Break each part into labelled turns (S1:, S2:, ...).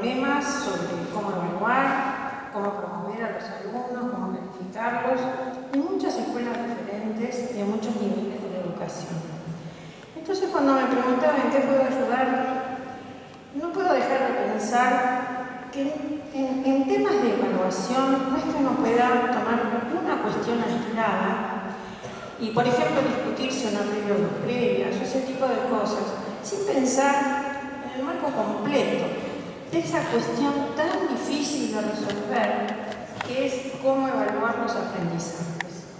S1: problemas sobre cómo evaluar, cómo promover a los alumnos, cómo calificarlos, en muchas escuelas diferentes y en muchos niveles de la educación. Entonces, cuando me preguntaban en qué puedo ayudar, no puedo dejar de pensar que en temas de evaluación no es que uno pueda tomar una cuestión aislada y, por ejemplo, discutir si una previa o dos previas, o ese tipo de cosas, sin pensar en el marco completo de esa cuestión tan difícil de resolver, que es cómo evaluar los aprendizajes.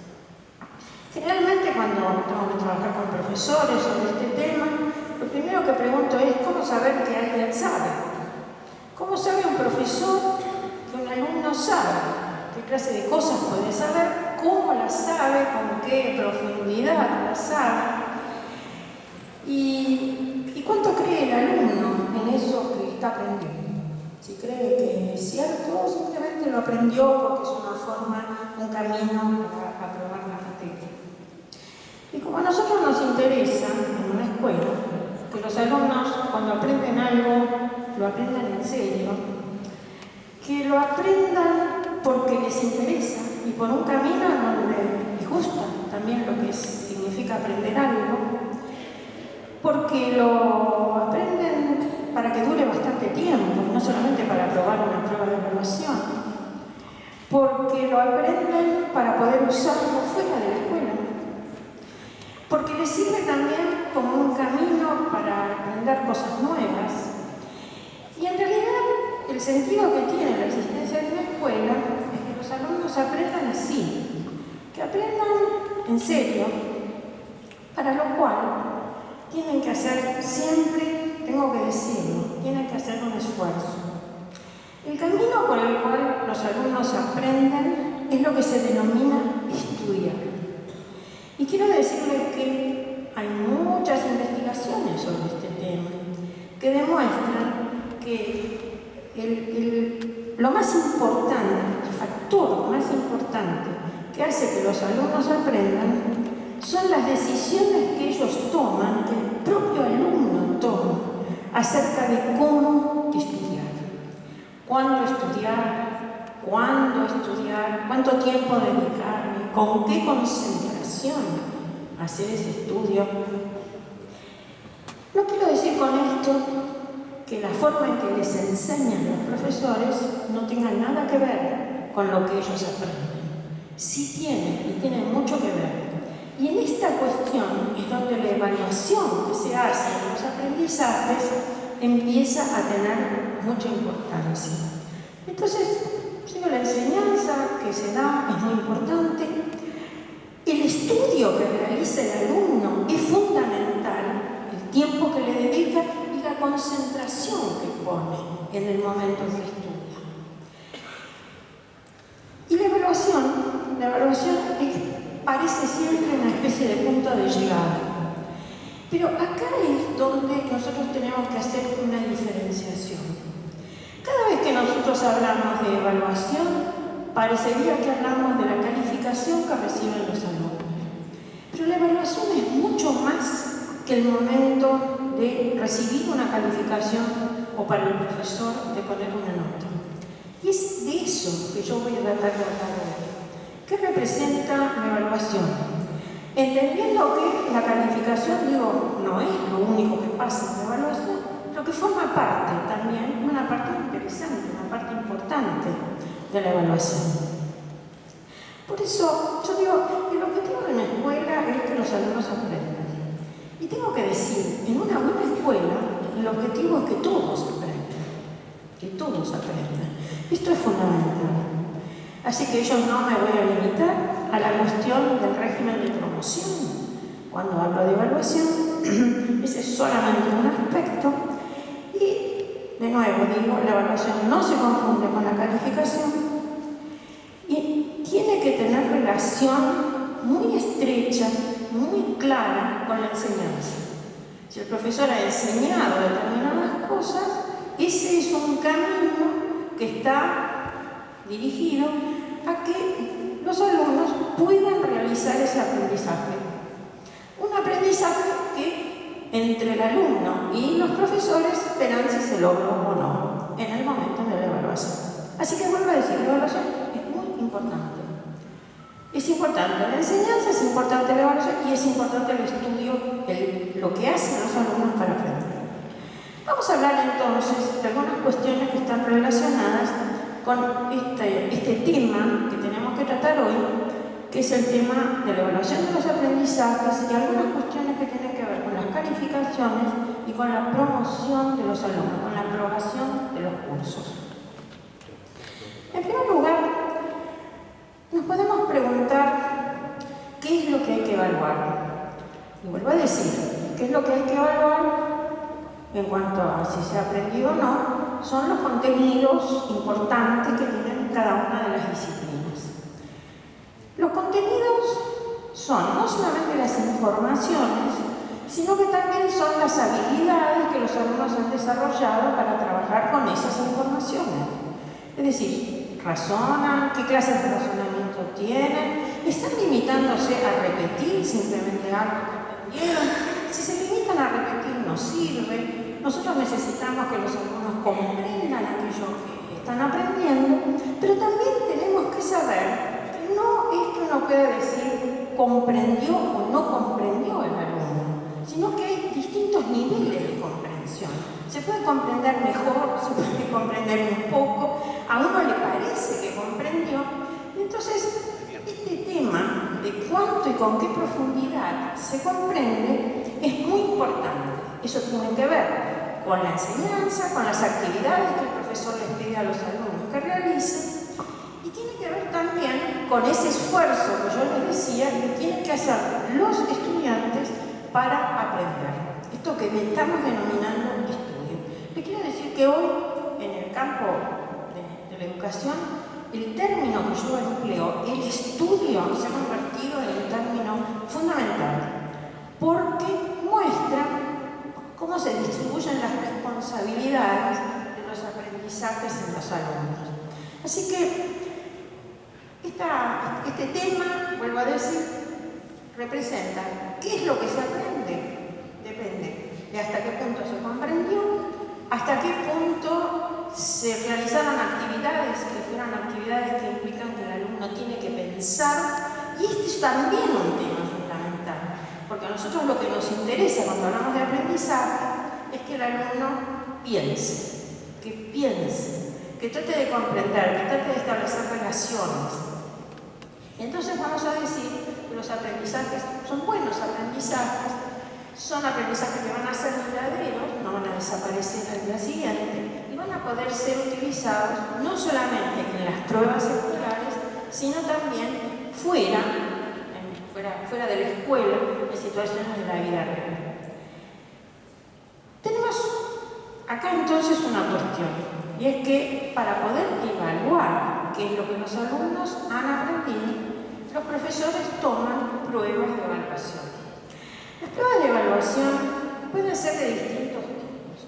S1: Generalmente, cuando tengo que trabajar con profesores sobre este tema, lo primero que pregunto es cómo saber que alguien sabe. ¿Cómo sabe un profesor que un alumno sabe? ¿Qué clase de cosas puede saber? ¿Cómo las sabe? ¿Con qué profundidad las sabe? ¿Y cuánto cree el alumno en eso que está aprendiendo? Si cree que es cierto o simplemente lo aprendió porque es una forma, un camino para aprobar la materia. Y como a nosotros nos interesa en una escuela que los alumnos cuando aprenden algo lo aprendan en serio, que lo aprendan porque les interesa y por un camino donde les gusta también lo que significa aprender algo, porque lo aprenden para que dure bastante tiempo, no solamente para aprobar una prueba de evaluación, porque lo aprenden para poder usarlo fuera de la escuela, porque les sirve también como un camino para aprender cosas nuevas. Y en realidad el sentido que tiene la existencia de una escuela es que los alumnos aprendan así, que aprendan en serio, para lo cual tienen que hacer siempre, tengo que decirlo, tienen que hacer un esfuerzo. El camino por el cual los alumnos aprenden es lo que se denomina estudiar. Y quiero decirles que hay muchas investigaciones sobre este tema que demuestran que lo más importante, el factor más importante que hace que los alumnos aprendan son las decisiones que ellos toman, que el propio alumno toma acerca de cómo estudiar, cuándo estudiar, cuánto tiempo dedicarme, con qué concentración hacer ese estudio. No quiero decir con esto que la forma en que les enseñan los profesores no tenga nada que ver con lo que ellos aprenden. Sí tiene, y tiene mucho que ver. Y en esta cuestión es donde la evaluación que se hace de los aprendizajes empieza a tener mucha importancia. Entonces, la enseñanza que se da es muy importante. El estudio que realiza el alumno es fundamental, el tiempo que le dedica y la concentración que pone en el momento en que estudia. Y la evaluación parece siempre una especie de punto de llegada. Pero acá es donde nosotros tenemos que hacer una diferenciación. Cada vez que nosotros hablamos de evaluación, parecería que hablamos de la calificación que reciben los alumnos. Pero la evaluación es mucho más que el momento de recibir una calificación o para el profesor de poner una nota. Y es de eso que yo voy a tratar de hablar hoy. ¿Qué representa la evaluación? Entendiendo que la calificación, no es lo único que pasa en la evaluación, lo que forma parte también, una parte interesante, una parte importante de la evaluación. Por eso, yo digo, el objetivo de una escuela es que los alumnos aprendan. Y tengo que decir, en una buena escuela, el objetivo es que todos aprendan. Que todos aprendan. Esto es fundamental. Así que yo no me voy a limitar a la cuestión del régimen de promoción. Cuando hablo de evaluación, ese es solamente un aspecto. Y, de nuevo, digo, la evaluación no se confunde con la calificación y tiene que tener relación muy estrecha, muy clara con la enseñanza. Si el profesor ha enseñado determinadas cosas, ese es un camino que está dirigido a que los alumnos puedan realizar ese aprendizaje. Un aprendizaje que entre el alumno y los profesores verán si se logró o no en el momento importante la enseñanza, es importante la evaluación y es importante el estudio, lo que hacen los alumnos para aprender. Vamos a hablar entonces de algunas cuestiones que están relacionadas con este tema que tenemos que tratar hoy, que es el tema de la evaluación de los aprendizajes y algunas cuestiones que tienen que ver con las calificaciones y con la promoción de los alumnos, con la aprobación de los cursos. En primer lugar, nos podemos preguntar qué es lo que hay que evaluar. Y vuelvo a decir, qué es lo que hay que evaluar en cuanto a si se ha aprendido o no, son los contenidos importantes que tienen cada una de las disciplinas. Los contenidos son no solamente las informaciones, sino que también son las habilidades que los alumnos han desarrollado para trabajar con esas informaciones. Es decir, razonan, qué clases de razonamiento tienen, están limitándose a repetir simplemente algo que aprendieron. Si se limitan a repetir no sirve. Nosotros necesitamos que los alumnos comprendan aquello que están aprendiendo, pero también tenemos que saber que no es que uno pueda decir comprendió o no comprendió el alumno, sino que hay distintos niveles de comprensión. Se puede comprender mejor, se puede comprender un poco, a uno le parece que comprendió. Entonces, este tema de cuánto y con qué profundidad se comprende es muy importante. Eso tiene que ver con la enseñanza, con las actividades que el profesor les pide a los alumnos que realicen, y tiene que ver también con ese esfuerzo que yo les decía que tienen que hacer los estudiantes para aprender. Esto que estamos denominando estudio. Les quiero decir que hoy, en el campo de la educación, el término que yo empleo, el estudio, se ha convertido en un término fundamental, porque muestra cómo se distribuyen las responsabilidades de los aprendizajes en los alumnos. Así que este tema, vuelvo a decir, representa qué es lo que se aprende. Depende de hasta qué punto se comprendió, hasta qué punto se realizaron actividades que fueran actividades que implican que el alumno tiene que pensar, y este es también un tema fundamental. Porque a nosotros lo que nos interesa cuando hablamos de aprendizaje es que el alumno piense, que trate de comprender, que trate de establecer relaciones. Entonces vamos a decir que los aprendizajes son buenos aprendizajes, son aprendizajes que van a ser duraderos, no van a desaparecer al día siguiente y van a poder ser utilizados no solamente en las pruebas escolares, sino también fuera de la escuela, en situaciones de la vida real. Tenemos acá entonces una cuestión, y es que para poder evaluar qué es lo que los alumnos han aprendido, los profesores toman pruebas de evaluación. Las pruebas de evaluación pueden ser de distintos tipos.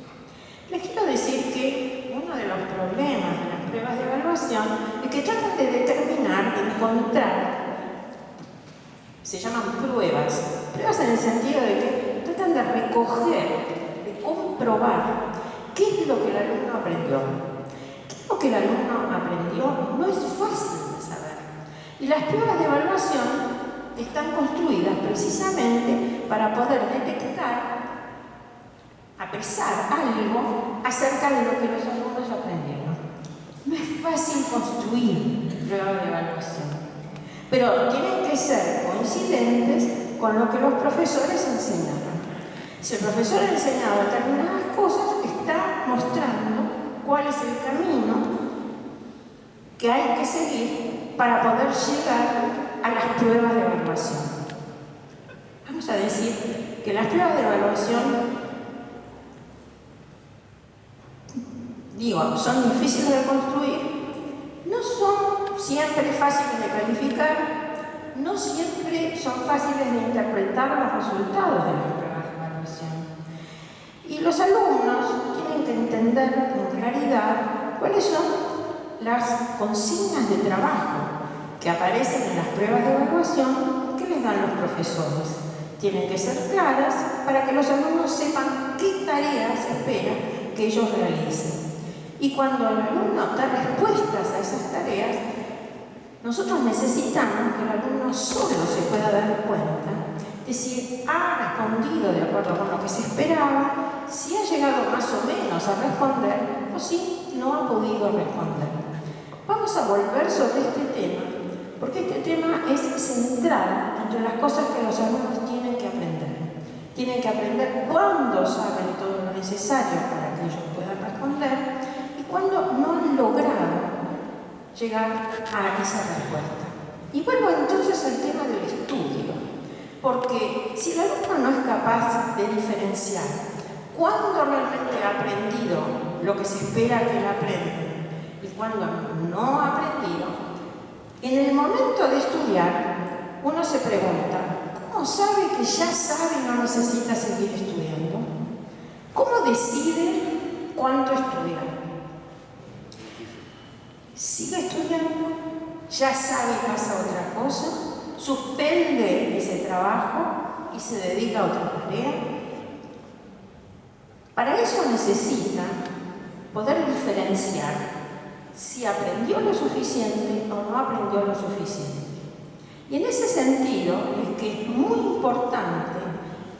S1: Les quiero decir que uno de los problemas de las pruebas de evaluación es que tratan de determinar, de encontrar, se llaman pruebas en el sentido de que tratan de recoger, de comprobar qué es lo que el alumno aprendió. ¿Qué es lo que el alumno aprendió? No es fácil de saber. Y las pruebas de evaluación están construidas precisamente para poder detectar, apresar algo acerca de lo que los alumnos aprendieron. No es fácil construir pruebas de evaluación, pero tienen que ser coincidentes con lo que los profesores enseñaron. Si el profesor ha enseñado determinadas cosas, está mostrando cuál es el camino que hay que seguir para poder llegar a las pruebas de evaluación. Vamos a decir que las pruebas de evaluación, son difíciles de construir, no son siempre fáciles de calificar, no siempre son fáciles de interpretar los resultados de las pruebas de evaluación. Y los alumnos tienen que entender con claridad cuáles son las consignas de trabajo que aparecen en las pruebas de evaluación que les dan los profesores. Tienen que ser claras para que los alumnos sepan qué tareas espera que ellos realicen. Y cuando el alumno da respuestas a esas tareas, Nosotros necesitamos que el alumno solo se pueda dar cuenta de si ha respondido de acuerdo con lo que se esperaba, si ha llegado más o menos a responder o si no ha podido responder. Vamos a volver sobre este tema, porque este tema es central entre las cosas que los alumnos tienen que aprender. Tienen que aprender cuándo saben todo lo necesario para que ellos puedan responder y cuándo no han logrado llegar a esa respuesta. Y vuelvo entonces al tema del estudio, porque si el alumno no es capaz de diferenciar cuándo realmente ha aprendido lo que se espera que él aprenda y cuándo no ha aprendido, en el momento de estudiar uno se pregunta, ¿cómo sabe que ya sabe y no necesita seguir estudiando? ¿Cómo decide cuánto estudiar? ¿Sigue estudiando? ¿Ya sabe y pasa a otra cosa? ¿Suspende ese trabajo y se dedica a otra tarea? Para eso necesita poder diferenciar si aprendió lo suficiente o no aprendió lo suficiente. Y en ese sentido es que es muy importante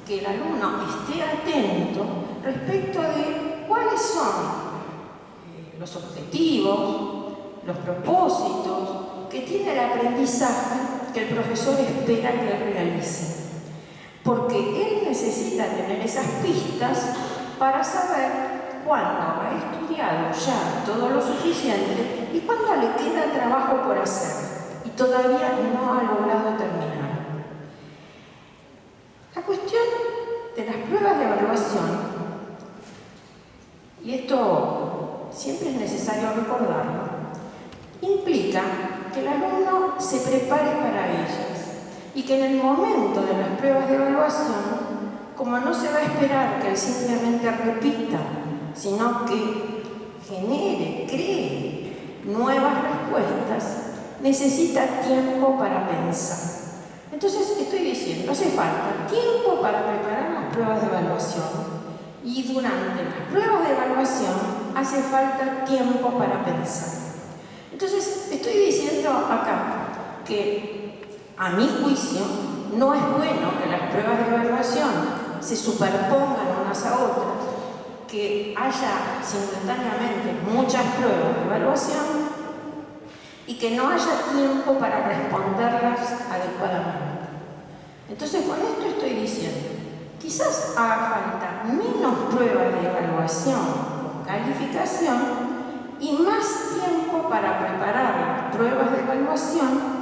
S1: que el alumno esté atento respecto de cuáles son los objetivos, los propósitos que tiene el aprendizaje que el profesor espera que él realice. Porque él necesita tener esas pistas para saber cuándo ha estudiado ya todo lo suficiente y cuándo le queda trabajo por hacer y todavía no ha logrado terminar. La cuestión de las pruebas de evaluación, y esto siempre es necesario recordarlo, implica que el alumno se prepare para ellas y que en el momento de las pruebas de evaluación, como no se va a esperar que él simplemente repita, sino que genere, cree nuevas respuestas, necesita tiempo para pensar. Entonces estoy diciendo, hace falta tiempo para preparar las pruebas de evaluación y durante las pruebas de evaluación hace falta tiempo para pensar. Entonces, estoy diciendo acá que, a mi juicio, no es bueno que las pruebas de evaluación se superpongan unas a otras, que haya simultáneamente muchas pruebas de evaluación y que no haya tiempo para responderlas adecuadamente. Entonces, con esto estoy diciendo, quizás haga falta menos pruebas de evaluación con calificación y más tiempo para preparar las pruebas de evaluación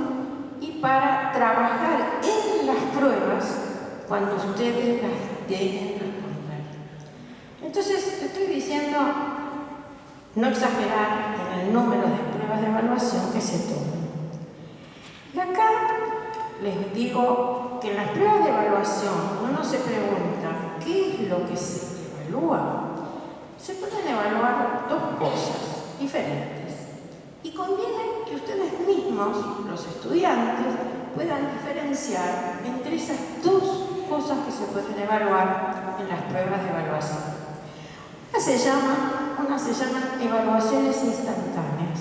S1: y para trabajar en las pruebas cuando ustedes las deben responder. Entonces, estoy diciendo no exagerar en el número de pruebas de evaluación que se toman. Y acá les digo que en las pruebas de evaluación uno se pregunta ¿qué es lo que se evalúa? Se pueden evaluar dos cosas diferentes y conviene que ustedes mismos, los estudiantes, puedan diferenciar entre esas dos cosas que se pueden evaluar en las pruebas de evaluación. Unas se llaman evaluaciones instantáneas.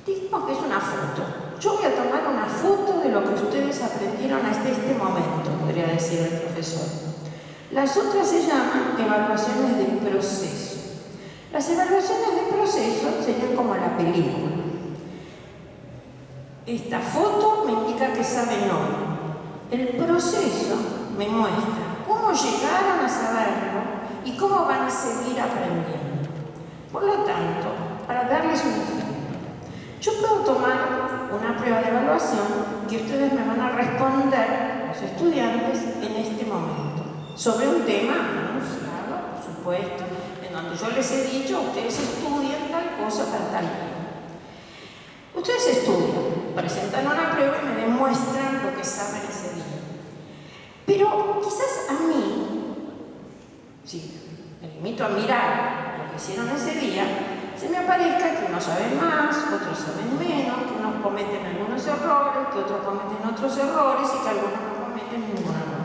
S1: Digamos que es una foto. Yo voy a tomar una foto de lo que ustedes aprendieron hasta este momento, podría decir el profesor. Las otras se llaman evaluaciones de proceso. Las evaluaciones de proceso serían como la película. Esta foto me indica que saben hoy. El proceso me muestra cómo llegaron a saberlo y cómo van a seguir aprendiendo. Por lo tanto, para darles un ejemplo, yo puedo tomar una prueba de evaluación que ustedes me van a responder, los estudiantes, en este momento, sobre un tema anunciado, por supuesto, donde yo les he dicho, ustedes estudien tal cosa, tal. Ustedes estudian, presentan una prueba y me demuestran lo que saben ese día. Pero quizás a mí, si me limito a mirar lo que hicieron ese día, se me aparezca que unos saben más, otros saben menos, que unos cometen algunos errores, que otros cometen otros errores y que algunos no cometen ningún error.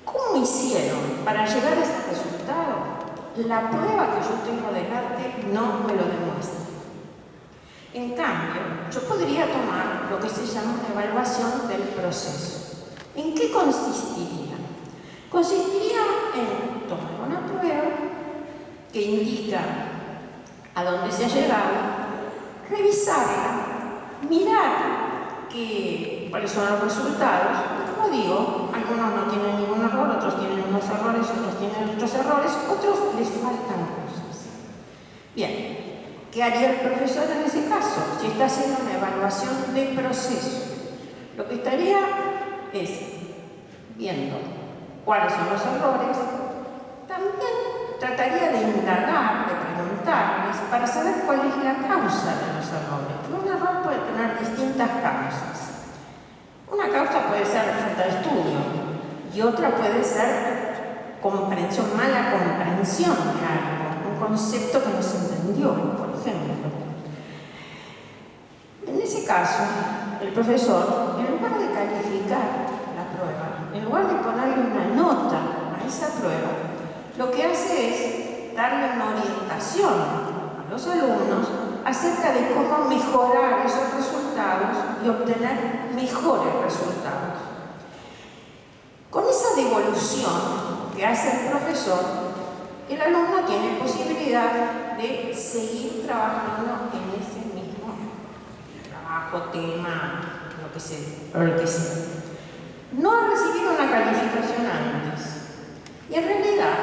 S1: ¿Cómo hicieron para llegar a ese resultado? La prueba que yo tengo delante no me lo demuestra. En cambio, yo podría tomar lo que se llama una evaluación del proceso. ¿En qué consistiría? Consistiría en tomar una prueba que indica a dónde se ha llegado, revisarla, mirar cuáles son los resultados. Como digo, algunos no tienen ningún error, otros tienen unos errores, otros tienen otros errores, otros les faltan cosas. Bien, ¿qué haría el profesor en ese caso? Si está haciendo una evaluación de proceso, lo que estaría es viendo cuáles son los errores. También trataría de indagar, de preguntarles para saber cuál es la causa de los errores. Un error puede tener distintas causas. Una causa puede ser falta de estudio y otra puede ser comprensión, mala comprensión de algo, un concepto que no se entendió, por ejemplo. En ese caso, el profesor, en lugar de calificar la prueba, en lugar de ponerle una nota a esa prueba, lo que hace es darle una orientación a los alumnos acerca de cómo mejorar esos resultados y obtener mejores resultados. Con esa devolución que hace el profesor, el alumno tiene posibilidad de seguir trabajando en ese mismo trabajo, tema, lo que sea. No recibir una calificación antes. Y en realidad,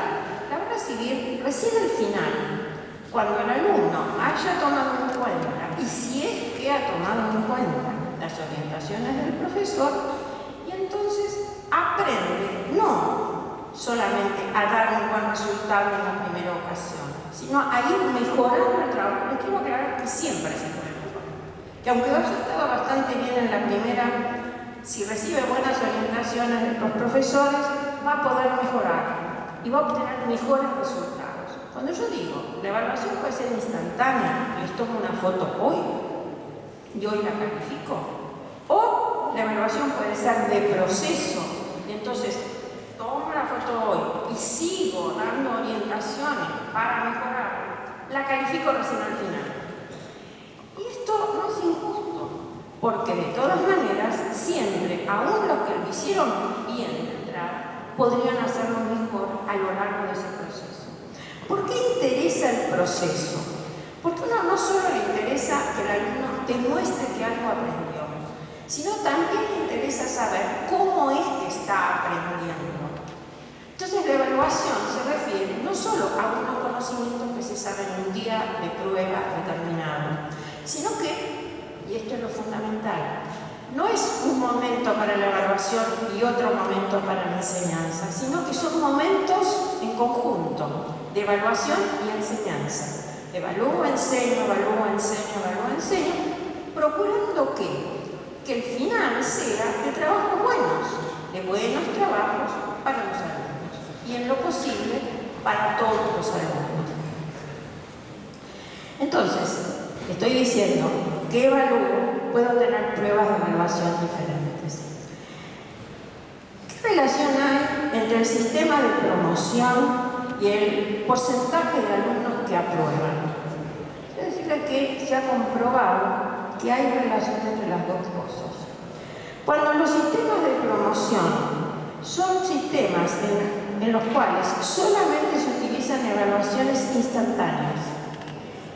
S1: la va a recibir recién al final, cuando el alumno haya tomado en cuenta, y si es que ha tomado en cuenta las orientaciones del profesor, y entonces aprende no solamente a dar un buen resultado en la primera ocasión, sino a ir mejorando el trabajo. Les quiero aclarar que siempre se puede mejorar, que aunque haya estado bastante bien en la primera, si recibe buenas orientaciones de los profesores, va a poder mejorar y va a obtener mejores resultados. Cuando yo digo, la evaluación puede ser instantánea, les tomo una foto hoy y hoy la califico, o la evaluación puede ser de proceso, y entonces tomo la foto hoy y sigo dando orientaciones para mejorar, la califico recién al final. Y esto no es injusto, porque de todas maneras, siempre, aún los que lo hicieron bien de entrada, podrían hacerlo mejor a lo largo de ese proceso. ¿Por qué interesa el proceso? Porque uno no solo le interesa que el alumno demuestre que algo aprendió, sino también le interesa saber cómo es que está aprendiendo. Entonces la evaluación se refiere no solo a unos conocimientos que se saben en un día de prueba determinado, sino que, y esto es lo fundamental, no es un momento para la evaluación y otro momento para la enseñanza, sino que son momentos en conjunto de evaluación y enseñanza. Evalúo, enseño, procurando que el final sea de trabajos buenos, de buenos trabajos para los alumnos y en lo posible para todos los alumnos. Entonces, estoy diciendo que evalúo, puedo tener pruebas de evaluación diferentes. ¿Qué relación hay entre el sistema de promoción y el porcentaje de alumnos que aprueban? Quiero decirles que se ha comprobado que hay relación entre las dos cosas. Cuando los sistemas de promoción son sistemas en los cuales solamente se utilizan evaluaciones instantáneas,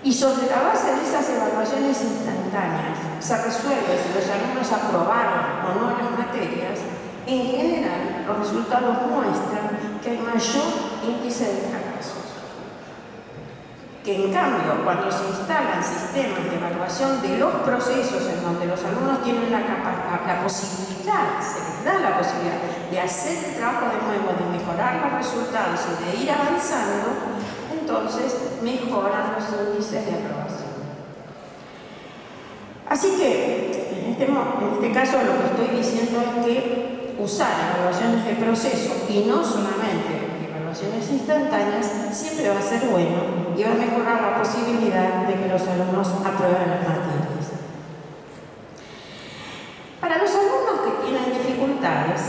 S1: y sobre la base de esas evaluaciones instantáneas se resuelve si los alumnos aprobaron o no las materias, en general los resultados muestran que hay mayor índice de fracasos. Que en cambio, cuando se instalan sistemas de evaluación de los procesos en donde los alumnos tienen la posibilidad, se les da la posibilidad de hacer el trabajo de nuevo, de mejorar los resultados y de ir avanzando, entonces mejoran los índices de aprobación. Así que, en este caso, lo que estoy diciendo es que usar evaluaciones de proceso y no solamente evaluaciones instantáneas siempre va a ser bueno y va a mejorar la posibilidad de que los alumnos aprueben las materias. Para los alumnos que tienen dificultades,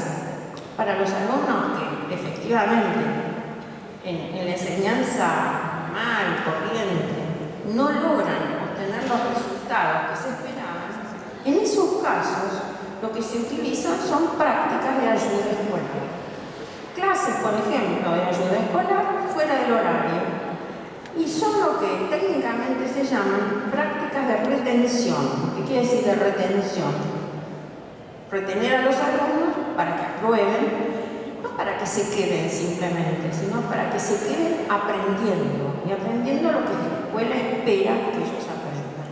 S1: para los alumnos que efectivamente en la enseñanza normal, corriente, no logran obtener los resultados casos, lo que se utilizan son prácticas de ayuda escolar. Clases, por ejemplo, de ayuda escolar fuera del horario. Y son lo que técnicamente se llaman prácticas de retención. ¿Qué quiere decir de retención? Retener a los alumnos para que aprueben, no para que se queden simplemente, sino para que se queden aprendiendo y aprendiendo lo que la escuela espera que ellos aprendan.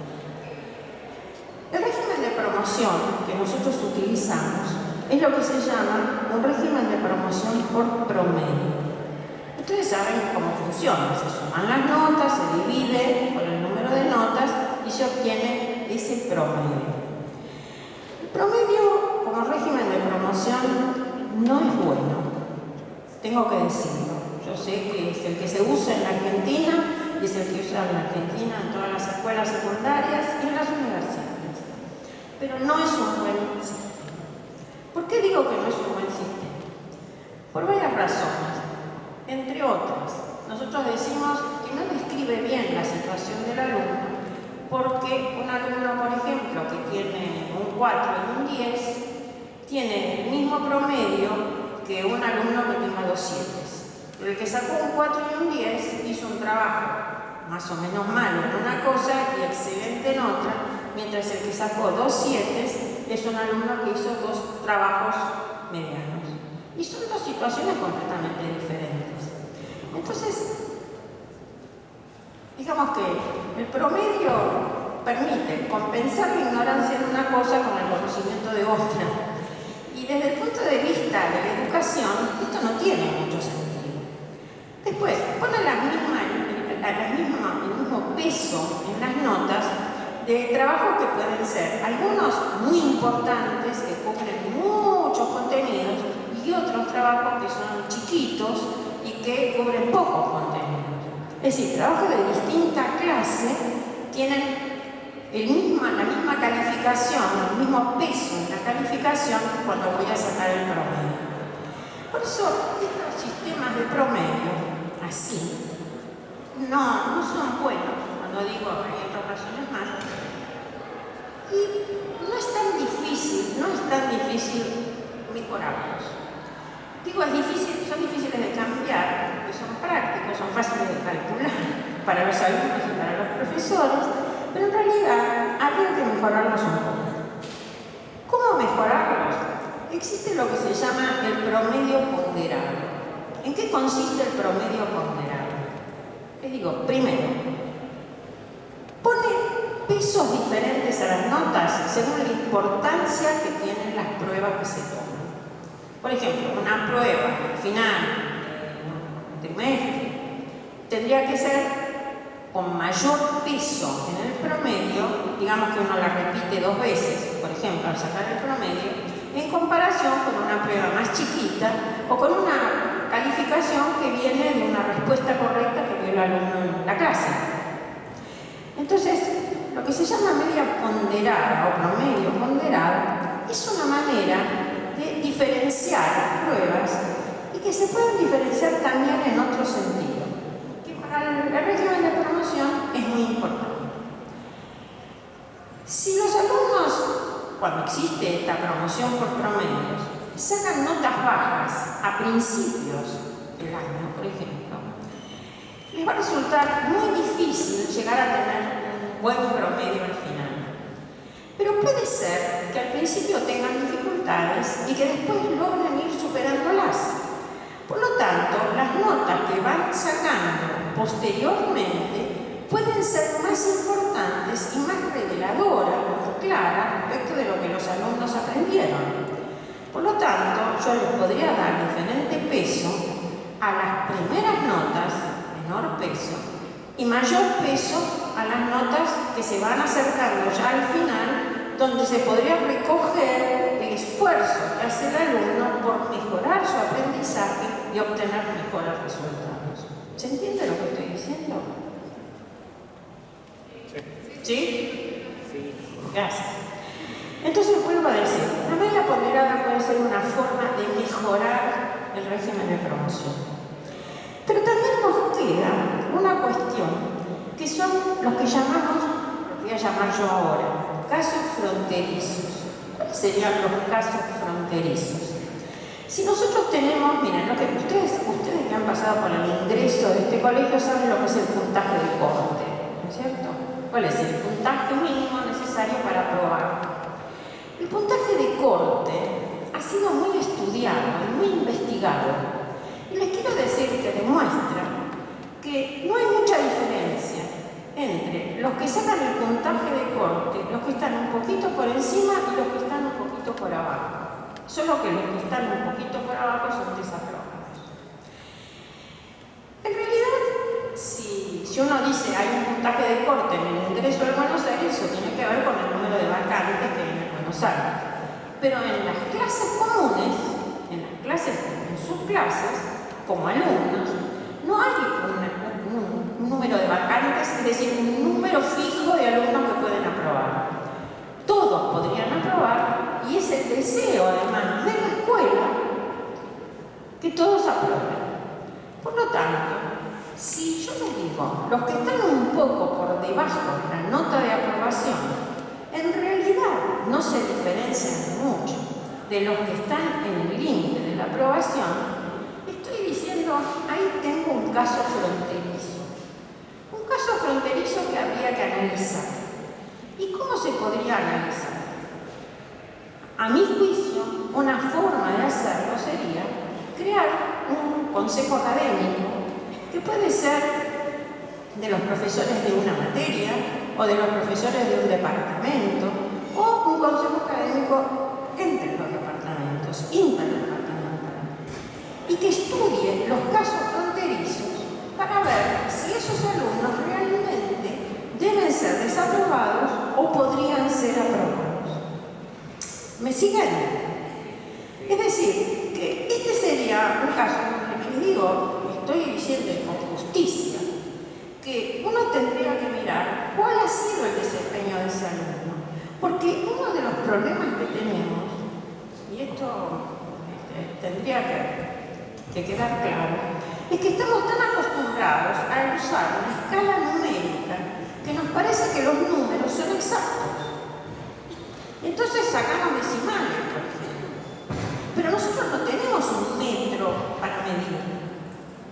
S1: El régimen de promoción que nosotros utilizamos es lo que se llama un régimen de promoción por promedio. Ustedes saben cómo funciona, se suman las notas, se divide por el número de notas y se obtiene ese promedio. El promedio como régimen de promoción no es bueno, tengo que decirlo. Yo sé que es el que se usa en la Argentina y es el que usa en la Argentina en todas las escuelas secundarias y en las universidades. Pero no es un buen sistema. ¿Por qué digo que no es un buen sistema? Por varias razones. Entre otras, nosotros decimos que no describe bien la situación del alumno porque un alumno, por ejemplo, que tiene un 4 y un 10, tiene el mismo promedio que un alumno que tenga 2 7. Pero el que sacó un 4 y un 10 hizo un trabajo más o menos malo en una cosa y excelente en otra, mientras el que sacó 2 7 es un alumno que hizo 2 trabajos medianos. Y son 2 situaciones completamente diferentes. Entonces, digamos que el promedio permite compensar la ignorancia en una cosa con el conocimiento de otra. Y desde el punto de vista de la educación, esto no tiene mucho sentido. Después, pone el mismo peso en las notas de trabajos que pueden ser algunos muy importantes, que cubren muchos contenidos, y otros trabajos que son chiquitos y que cubren pocos contenidos. Es decir, trabajos de distinta clase tienen la misma calificación, el mismo peso en la calificación cuando voy a sacar el promedio. Por eso, estos sistemas de promedio, así, no son buenos. Cuando digo, hay otras razones más. Y no es tan difícil mejorarlos. Digo, son difíciles de cambiar, porque son prácticos, son fáciles de calcular para los alumnos y para los profesores, pero en realidad habría que mejorarlos un poco. ¿Cómo mejorarlos? Existe lo que se llama el promedio ponderado. ¿En qué consiste el promedio ponderado? Les digo, primero, pone pesos diferentes a las notas según la importancia que tienen las pruebas que se toman. Por ejemplo, una prueba final de trimestre tendría que ser con mayor peso en el promedio, digamos que uno la repite 2 veces, por ejemplo, al sacar el promedio, en comparación con una prueba más chiquita o con una calificación que viene de una respuesta correcta que vio el alumno en la clase. Entonces, lo que se llama media ponderada o promedio ponderado es una manera de diferenciar pruebas y que se pueden diferenciar también en otro sentido, que para el régimen de promoción es muy importante. Si los alumnos, cuando existe esta promoción por promedios, sacan notas bajas a principios del año, por ejemplo, les va a resultar muy difícil llegar a tener un buen promedio al final. Pero puede ser que al principio tengan dificultades y que después logren ir superándolas. Por lo tanto, las notas que van sacando posteriormente pueden ser más importantes y más reveladoras, más claras respecto de lo que los alumnos aprendieron. Por lo tanto, yo les podría dar diferente peso a las primeras notas, menor peso, y mayor peso a las notas que se van acercando ya al final, donde se podría recoger el esfuerzo que hace el alumno por mejorar su aprendizaje y obtener mejores resultados. ¿Se entiende lo que estoy diciendo? ¿Sí? Sí. Gracias. Entonces vuelvo a decir, la media ponderada puede ser una forma de mejorar el régimen de promoción. Pero también nos queda una cuestión, que son los que llamamos, lo voy a llamar yo ahora, casos fronterizos. ¿Cuáles serían los casos fronterizos? Si nosotros tenemos, miren, lo que ustedes que han pasado por el ingreso de este colegio saben lo que es el puntaje de corte, ¿no es cierto? ¿Cuál es el puntaje mínimo necesario para aprobar? El puntaje de corte ha sido muy estudiado y muy investigado. Y les quiero decir que demuestra que no hay mucha diferencia entre los que sacan el puntaje de corte, los que están un poquito por encima y los que están un poquito por abajo. Solo que los que están un poquito por abajo son desaprobados. En realidad, si uno dice hay un puntaje de corte en el ingreso de Buenos Aires, eso tiene que ver con el número de vacantes que hay en Buenos Aires. Pero en las clases comunes, en sus clases, como alumnos, no hay un número de vacantes, es decir, un número fijo de alumnos que pueden aprobar. Todos podrían aprobar y es el deseo, además, de la escuela que todos aprueben. Por lo tanto, si yo les digo, los que están un poco por debajo de la nota de aprobación, en realidad no se diferencian mucho de los que están en el límite de la aprobación, estoy diciendo, ahí tengo un caso fronterizo. Un caso fronterizo que habría que analizar. ¿Y cómo se podría analizar? A mi juicio, una forma de hacerlo sería crear un consejo académico que puede ser de los profesores de una materia o de los profesores de un departamento o un consejo académico entre los departamentos, interdepartamental, y que estudie los casos fronterizos para ver si esos alumnos realmente deben ser desaprobados o podrían ser aprobados. ¿Me siguen? Es decir, que este sería un caso en el que digo, estoy diciendo con justicia, que uno tendría que mirar cuál ha sido el desempeño de ese alumno. Porque uno de los problemas que tenemos, y esto tendría que quedar claro, es que estamos tan acostumbrados a usar una escala numérica que nos parece que los números son exactos. Entonces sacamos decimales, por ejemplo. Pero nosotros no tenemos un metro para medir.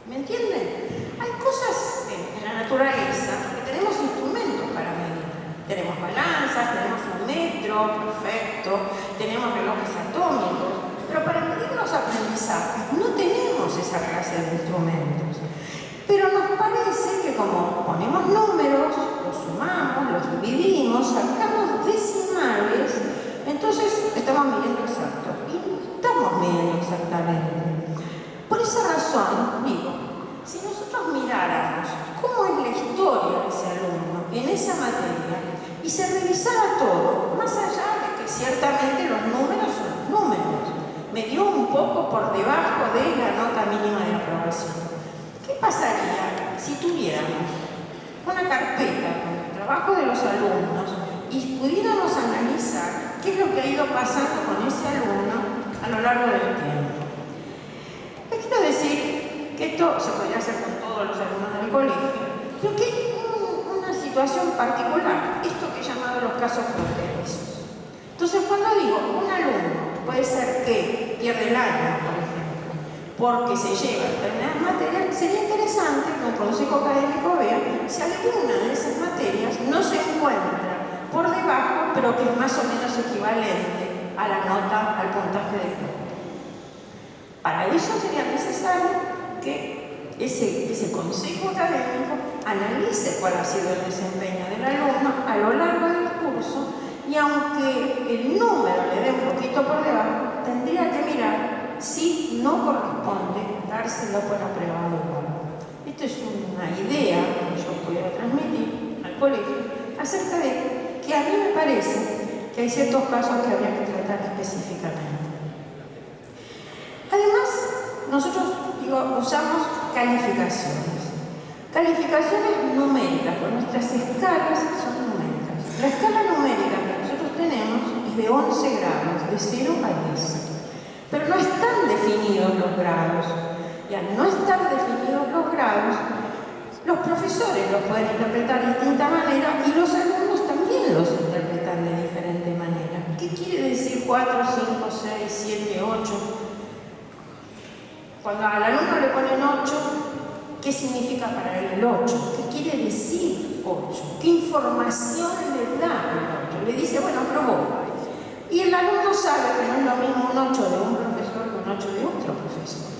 S1: ¿Me entienden? Hay cosas en la naturaleza que tenemos instrumentos para medir. Tenemos balanzas, tenemos un metro, perfecto, tenemos relojes atómicos, pero para medir los aprendizajes no tenemos esa clase de instrumentos. Pero nos parece que como ponemos números, los sumamos, los dividimos, sacamos decimales, entonces estamos midiendo exacto. Y no estamos midiendo exactamente. Por esa razón, digo, si nosotros miráramos cómo es la historia de ese alumno en esa materia y se revisara todo, más allá de que ciertamente los números son números, me dio un poco por debajo de la nota mínima de aprobación. ¿Qué pasaría si tuviéramos una carpeta con el trabajo de los alumnos y pudiéramos analizar qué es lo que ha ido pasando con ese alumno a lo largo del tiempo? Les quiero decir que esto se podría hacer con todos los alumnos del colegio, pero que hay una situación particular, esto que he llamado los casos fronterizos. Entonces, cuando digo un alumno puede ser que pierde el año, por ejemplo, porque se lleva determinadas materias, sería interesante que un consejo académico vea si alguna de esas materias no se encuentra por debajo, pero que es más o menos equivalente a la nota, al puntaje de corte. Para eso sería necesario que ese consejo académico analice cuál ha sido el desempeño del alumno a lo largo del curso, y aunque el número le dé un poquito por debajo, tendría que mirar si no corresponde dárselo por aprobado igual. Esto es una idea que yo puedo transmitir al colegio acerca de que a mí me parece que hay ciertos casos que habría que tratar específicamente. Además, nosotros usamos calificaciones. Calificaciones numéricas, pues nuestras escalas son numéricas. La escala numérica que nosotros tenemos es de 11 grados, de 0 a 10. Pero no están definidos los grados. Y al no estar definidos los grados, los profesores los pueden interpretar de distinta manera y los alumnos también los interpretan de diferente manera. ¿Qué quiere decir 4, 5, 6, 7, 8. Cuando al alumno le ponen 8, ¿qué significa para él el 8? ¿Qué quiere decir 8? ¿Qué información le da el 8? Le dice, bueno, probó. Y el alumno sabe que no es lo mismo un 8 de un profesor que un 8 de otro profesor.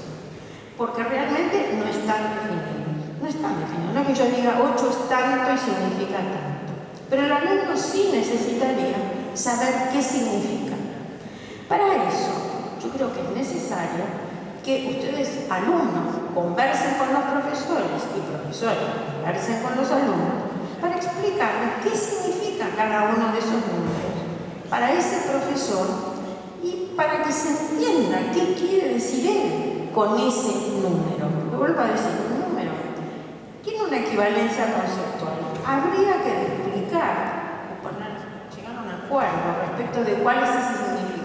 S1: Porque realmente no están definidos. No están definidos. No es que yo diga 8 es tanto y significa tanto. Pero el alumno sí necesitaría saber qué significa. Para eso, yo creo que es necesario que ustedes, alumnos, conversen con los profesores y profesores conversen con los alumnos para explicarles qué significa cada uno de esos números para ese profesor y para que se entienda qué quiere decir él con ese número. Lo vuelvo a decir, un número tiene una equivalencia conceptual. Habría que explicar o llegar a un acuerdo respecto de cuál es ese significado,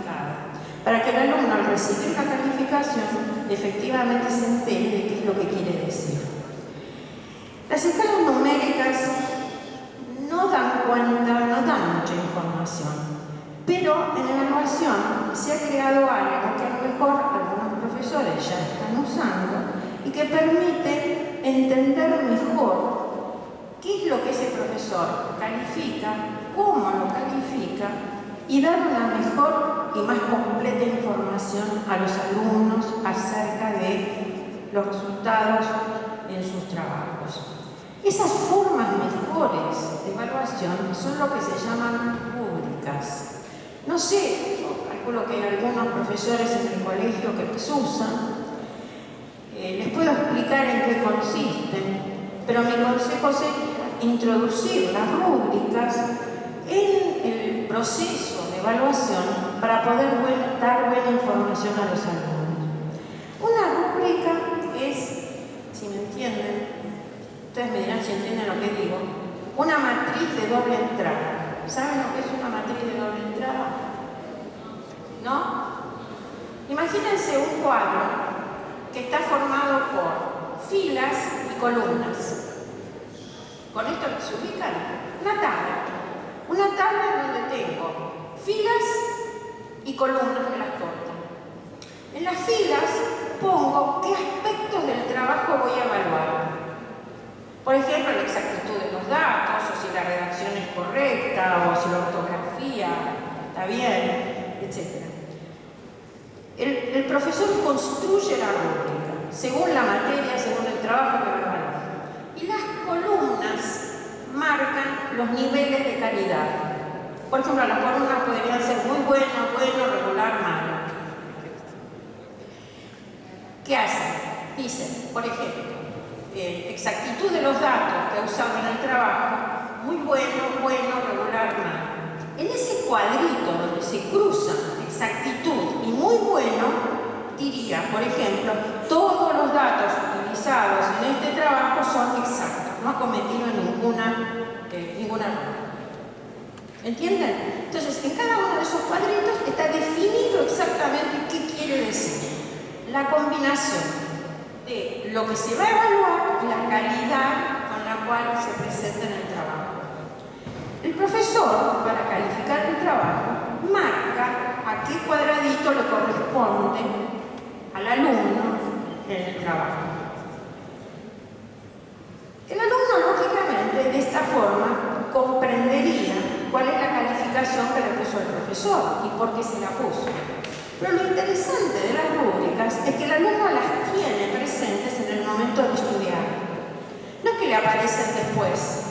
S1: para que el alumno al recibir la calificación efectivamente se entere de qué es lo que quiere decir. Las escalas numéricas no dan cuenta, no dan mucha información. Pero en evaluación se ha creado algo que a lo mejor algunos profesores ya están usando y que permite entender mejor qué es lo que ese profesor califica, cómo lo califica y dar una mejor y más completa información a los alumnos acerca de los resultados en sus trabajos. Esas formas mejores de evaluación son lo que se llaman rúbricas. No sé, yo calculo que hay algunos profesores en el colegio que las usan. Les puedo explicar en qué consisten, pero mi consejo sería introducir las rúbricas en el proceso de evaluación para poder dar buena información a los alumnos. Una rúbrica es, si me entienden, ustedes me dirán si entienden lo que digo, una matriz de doble entrada. ¿Saben lo que es una matriz de doble entrada? ¿No? Imagínense un cuadro que está formado por filas y columnas. ¿Con esto se ubican? Una tabla. Una tabla donde tengo filas y columnas que las cortan. En las filas pongo qué aspectos del trabajo voy a evaluar. Por ejemplo, la exactitud de los datos, o si la redacción es correcta, o si la ortografía está bien, etc. El profesor construye la rúbrica, según la materia, según el trabajo que va a evaluar. Y las columnas marcan los niveles de calidad. Por ejemplo, las columnas podrían ser muy bueno, regular, malo. ¿Qué hacen? Dicen, por ejemplo, exactitud de los datos que ha usado en el trabajo, muy bueno, regular, malo. En ese cuadrito donde se cruzan exactitud y muy bueno, diría, por ejemplo, todos los datos utilizados en este trabajo son exactos, no ha cometido ninguna error. ¿Entienden? Entonces, en cada uno de esos cuadritos está definido exactamente qué quiere decir. La combinación de lo que se va a evaluar y la calidad con la cual se presenta en el trabajo. El profesor, para calificar el trabajo, marca a qué cuadradito le corresponde al alumno en el trabajo. El alumno, lógicamente, de esta forma, comprendería cuál es la calificación que le puso el profesor y por qué se la puso. Pero lo interesante de las rúbricas es que el alumno las tiene presentes en el momento de estudiar. No es que le aparecen después,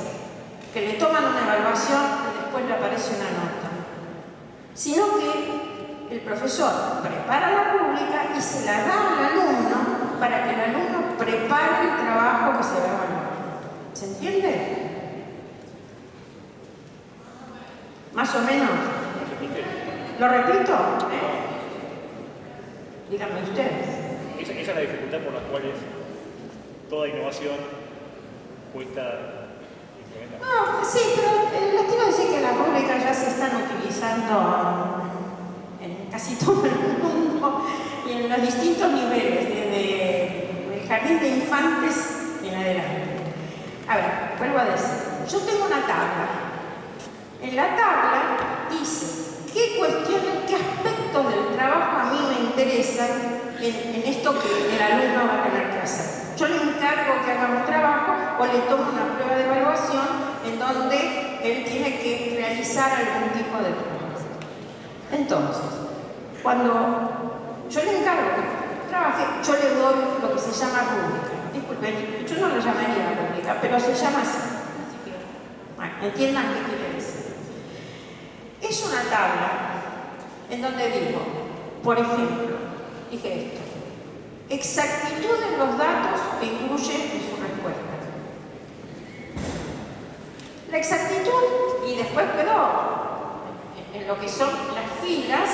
S1: que le toman una evaluación y después le aparece una nota, sino que el profesor prepara la rúbrica y se la da al alumno para que el alumno prepare el trabajo que se va a evaluar. ¿Se entiende? ¿Más o menos? ¿Lo repito? Díganme ustedes.
S2: Esa es la dificultad por la cual toda innovación cuesta implementar.
S1: No, sí, pero les quiero decir que las rúbricas ya se están utilizando en casi todo el mundo y en los distintos niveles, desde el jardín de infantes en adelante. A ver, vuelvo a decir, yo tengo una tabla. En la tabla dice qué cuestiones, qué aspectos interesan en esto que el alumno va a tener que hacer. Yo le encargo que haga un trabajo o le tomo una prueba de evaluación en donde él tiene que realizar algún tipo de trabajo. Entonces, cuando yo le encargo que trabaje, yo le doy lo que se llama rúbrica. Disculpen, yo no lo llamaría rúbrica, pero se llama así. Así que, bueno, entiendan qué quiere decir. Es una tabla en donde digo, por ejemplo, dije esto, exactitud en los datos que incluye en su respuesta. La exactitud, y después puedo, en lo que son las filas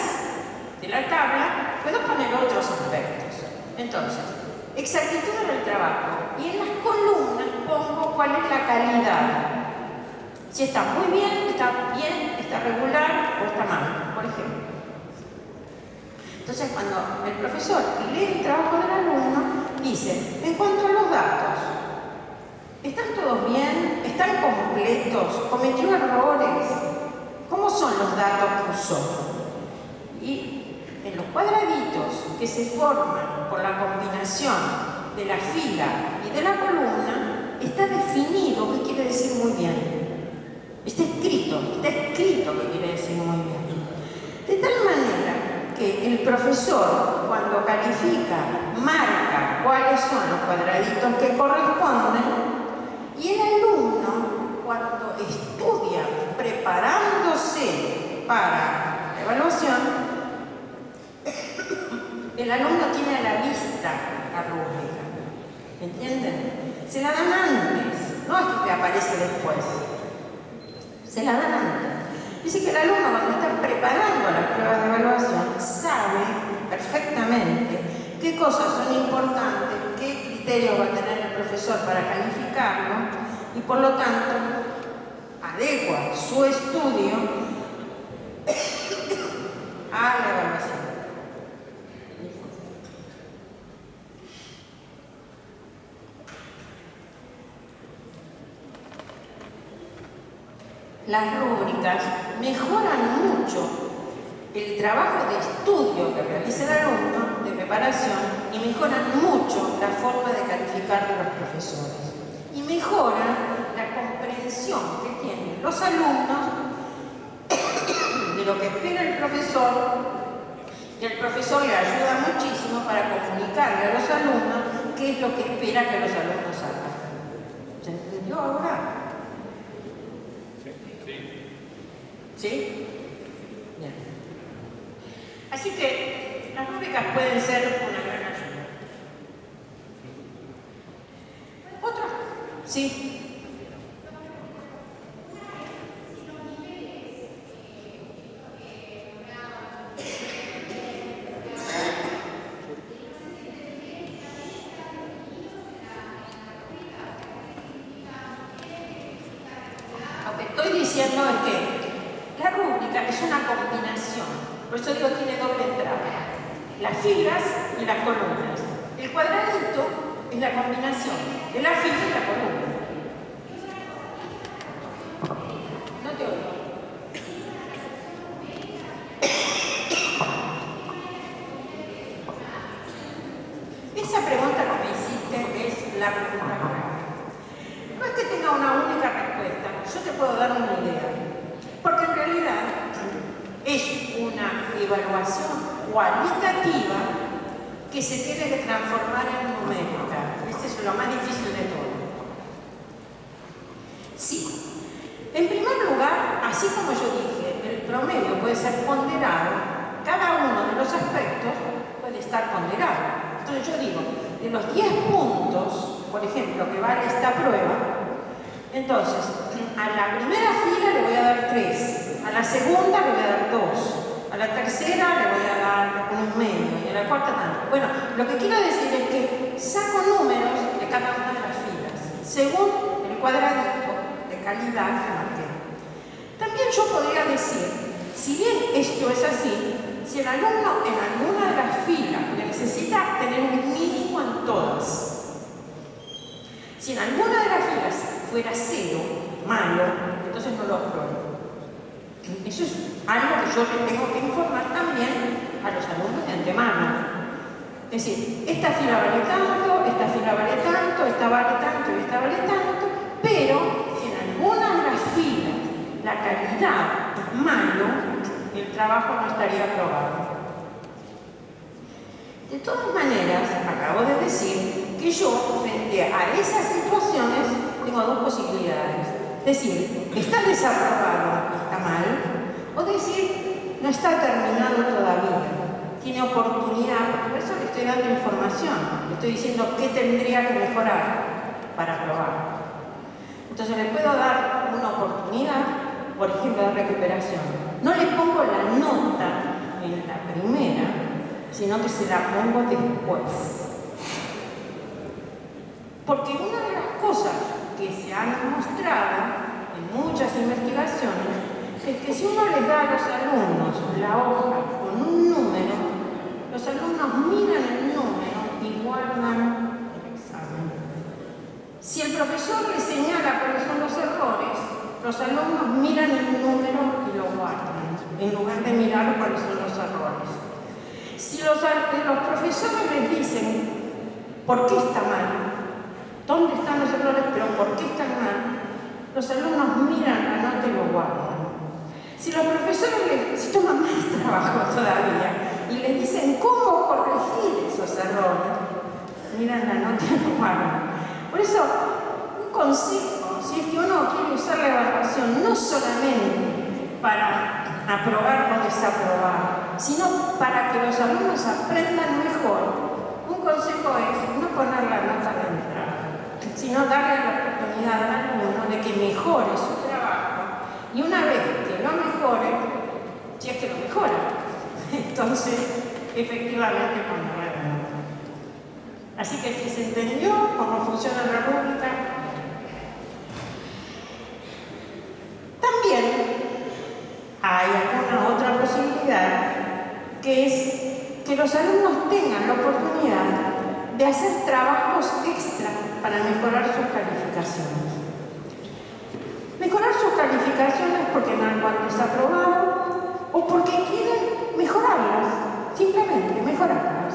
S1: de la tabla, puedo poner otros aspectos. Entonces, exactitud en el trabajo, y en las columnas pongo cuál es la calidad. Si está muy bien, está regular o está mal, por ejemplo. Entonces, cuando el profesor lee el trabajo del alumno, dice, en cuanto a los datos, ¿están todos bien? ¿Están completos? ¿Cometió errores? ¿Cómo son los datos que usó? Y en los cuadraditos que se forman por la combinación de la fila y de la columna, está definido qué quiere decir muy bien. Está escrito qué quiere decir muy bien. De tal manera que el profesor, cuando califica, marca cuáles son los cuadraditos que corresponden, y el alumno, cuando estudia, preparándose para la evaluación, el alumno tiene a la vista la rúbrica. ¿Entienden? Se la dan antes, no es que aparece después. Se la dan antes. Dice que el alumno, cuando está preparando las pruebas de evaluación, sabe perfectamente qué cosas son importantes, qué criterios va a tener el profesor para calificarlo y, por lo tanto, adecua su estudio a la evaluación. Las rúbricas mejoran mucho el trabajo de estudio que realiza el alumno, de preparación, y mejoran mucho la forma de calificar de los profesores. Y mejoran la comprensión que tienen los alumnos de lo que espera el profesor, y el profesor le ayuda muchísimo para comunicarle a los alumnos qué es lo que espera que los alumnos hagan. ¿Se entendió ahora? ¿Sí? Bien. Así que las rúbricas pueden ser una gran ayuda. ¿Otro? Sí. Lo que estoy diciendo es que la rúbrica es una combinación, por eso digo tiene doble entrada. Las filas y las columnas. El cuadradito es la combinación de la fila y la columna. No te oigo. Esa pregunta que me hiciste es la pregunta correcta. No es que tenga una única respuesta, yo te puedo dar una idea. Porque en realidad es una evaluación cualitativa que se tiene que transformar en numérica. Este es lo más difícil de todo. Sí. En primer lugar, así como yo dije, el promedio puede ser ponderado, cada uno de los aspectos puede estar ponderado. Entonces yo digo, de los 10 puntos, por ejemplo, que vale esta prueba, entonces, a la primera fila le voy a dar 3, a la segunda le voy a dar 2, a la tercera le voy a dar 1,5 y a la cuarta tanto. Bueno, lo que quiero decir es que saco números de cada una de las filas, según el cuadradito de calidad que marqué. También yo podría decir, si bien esto es así, si el alumno en alguna de las filas necesita tener un mínimo en todas, si en alguna de las filas fuera 0, malo, entonces no lo apruebo. Eso es algo que yo le tengo que informar también a los alumnos de antemano. Es decir, esta fila vale tanto, esta fila vale tanto, esta vale tanto y esta vale tanto, pero si en alguna de las filas la calidad es malo, el trabajo no estaría aprobado. De todas maneras, acabo de decir que yo, frente a esas situaciones, tengo dos posibilidades. Decir, está desaprobado, está mal, o decir, no está terminado todavía. Tiene oportunidad, por eso le estoy dando información, le estoy diciendo qué tendría que mejorar para aprobar. Entonces le puedo dar una oportunidad, por ejemplo, de recuperación. No le pongo la nota en la primera, sino que se la pongo después. Porque una de las cosas que se han demostrado en muchas investigaciones es que si uno les da a los alumnos la hoja con un número, los alumnos miran el número y guardan el examen. Si el profesor les señala cuáles son los errores, los alumnos miran el número y lo guardan, en lugar de mirar cuáles son los errores. Si los profesores les dicen por qué está mal, dónde están los errores, pero por qué están mal, los alumnos miran la nota y lo guardan. Si los profesores si toman más trabajo todavía y les dicen cómo corregir esos errores, miran la nota y lo guardan. Por eso, un consejo, si es que uno quiere usar la evaluación no solamente para aprobar o desaprobar, sino para que los alumnos aprendan mejor, un consejo es no poner la nota de entrada, sino darle la oportunidad al alumno de que mejore su trabajo, y una vez que lo mejore, si es que lo mejora, entonces efectivamente ponerle la nota. Así que si se entendió cómo funciona la rúbrica. También hay alguna otra posibilidad, que es que los alumnos tengan la oportunidad de hacer trabajos extra para mejorar sus calificaciones. Mejorar sus calificaciones porque no han desaprobado o porque quieren mejorarlas, simplemente mejorarlas.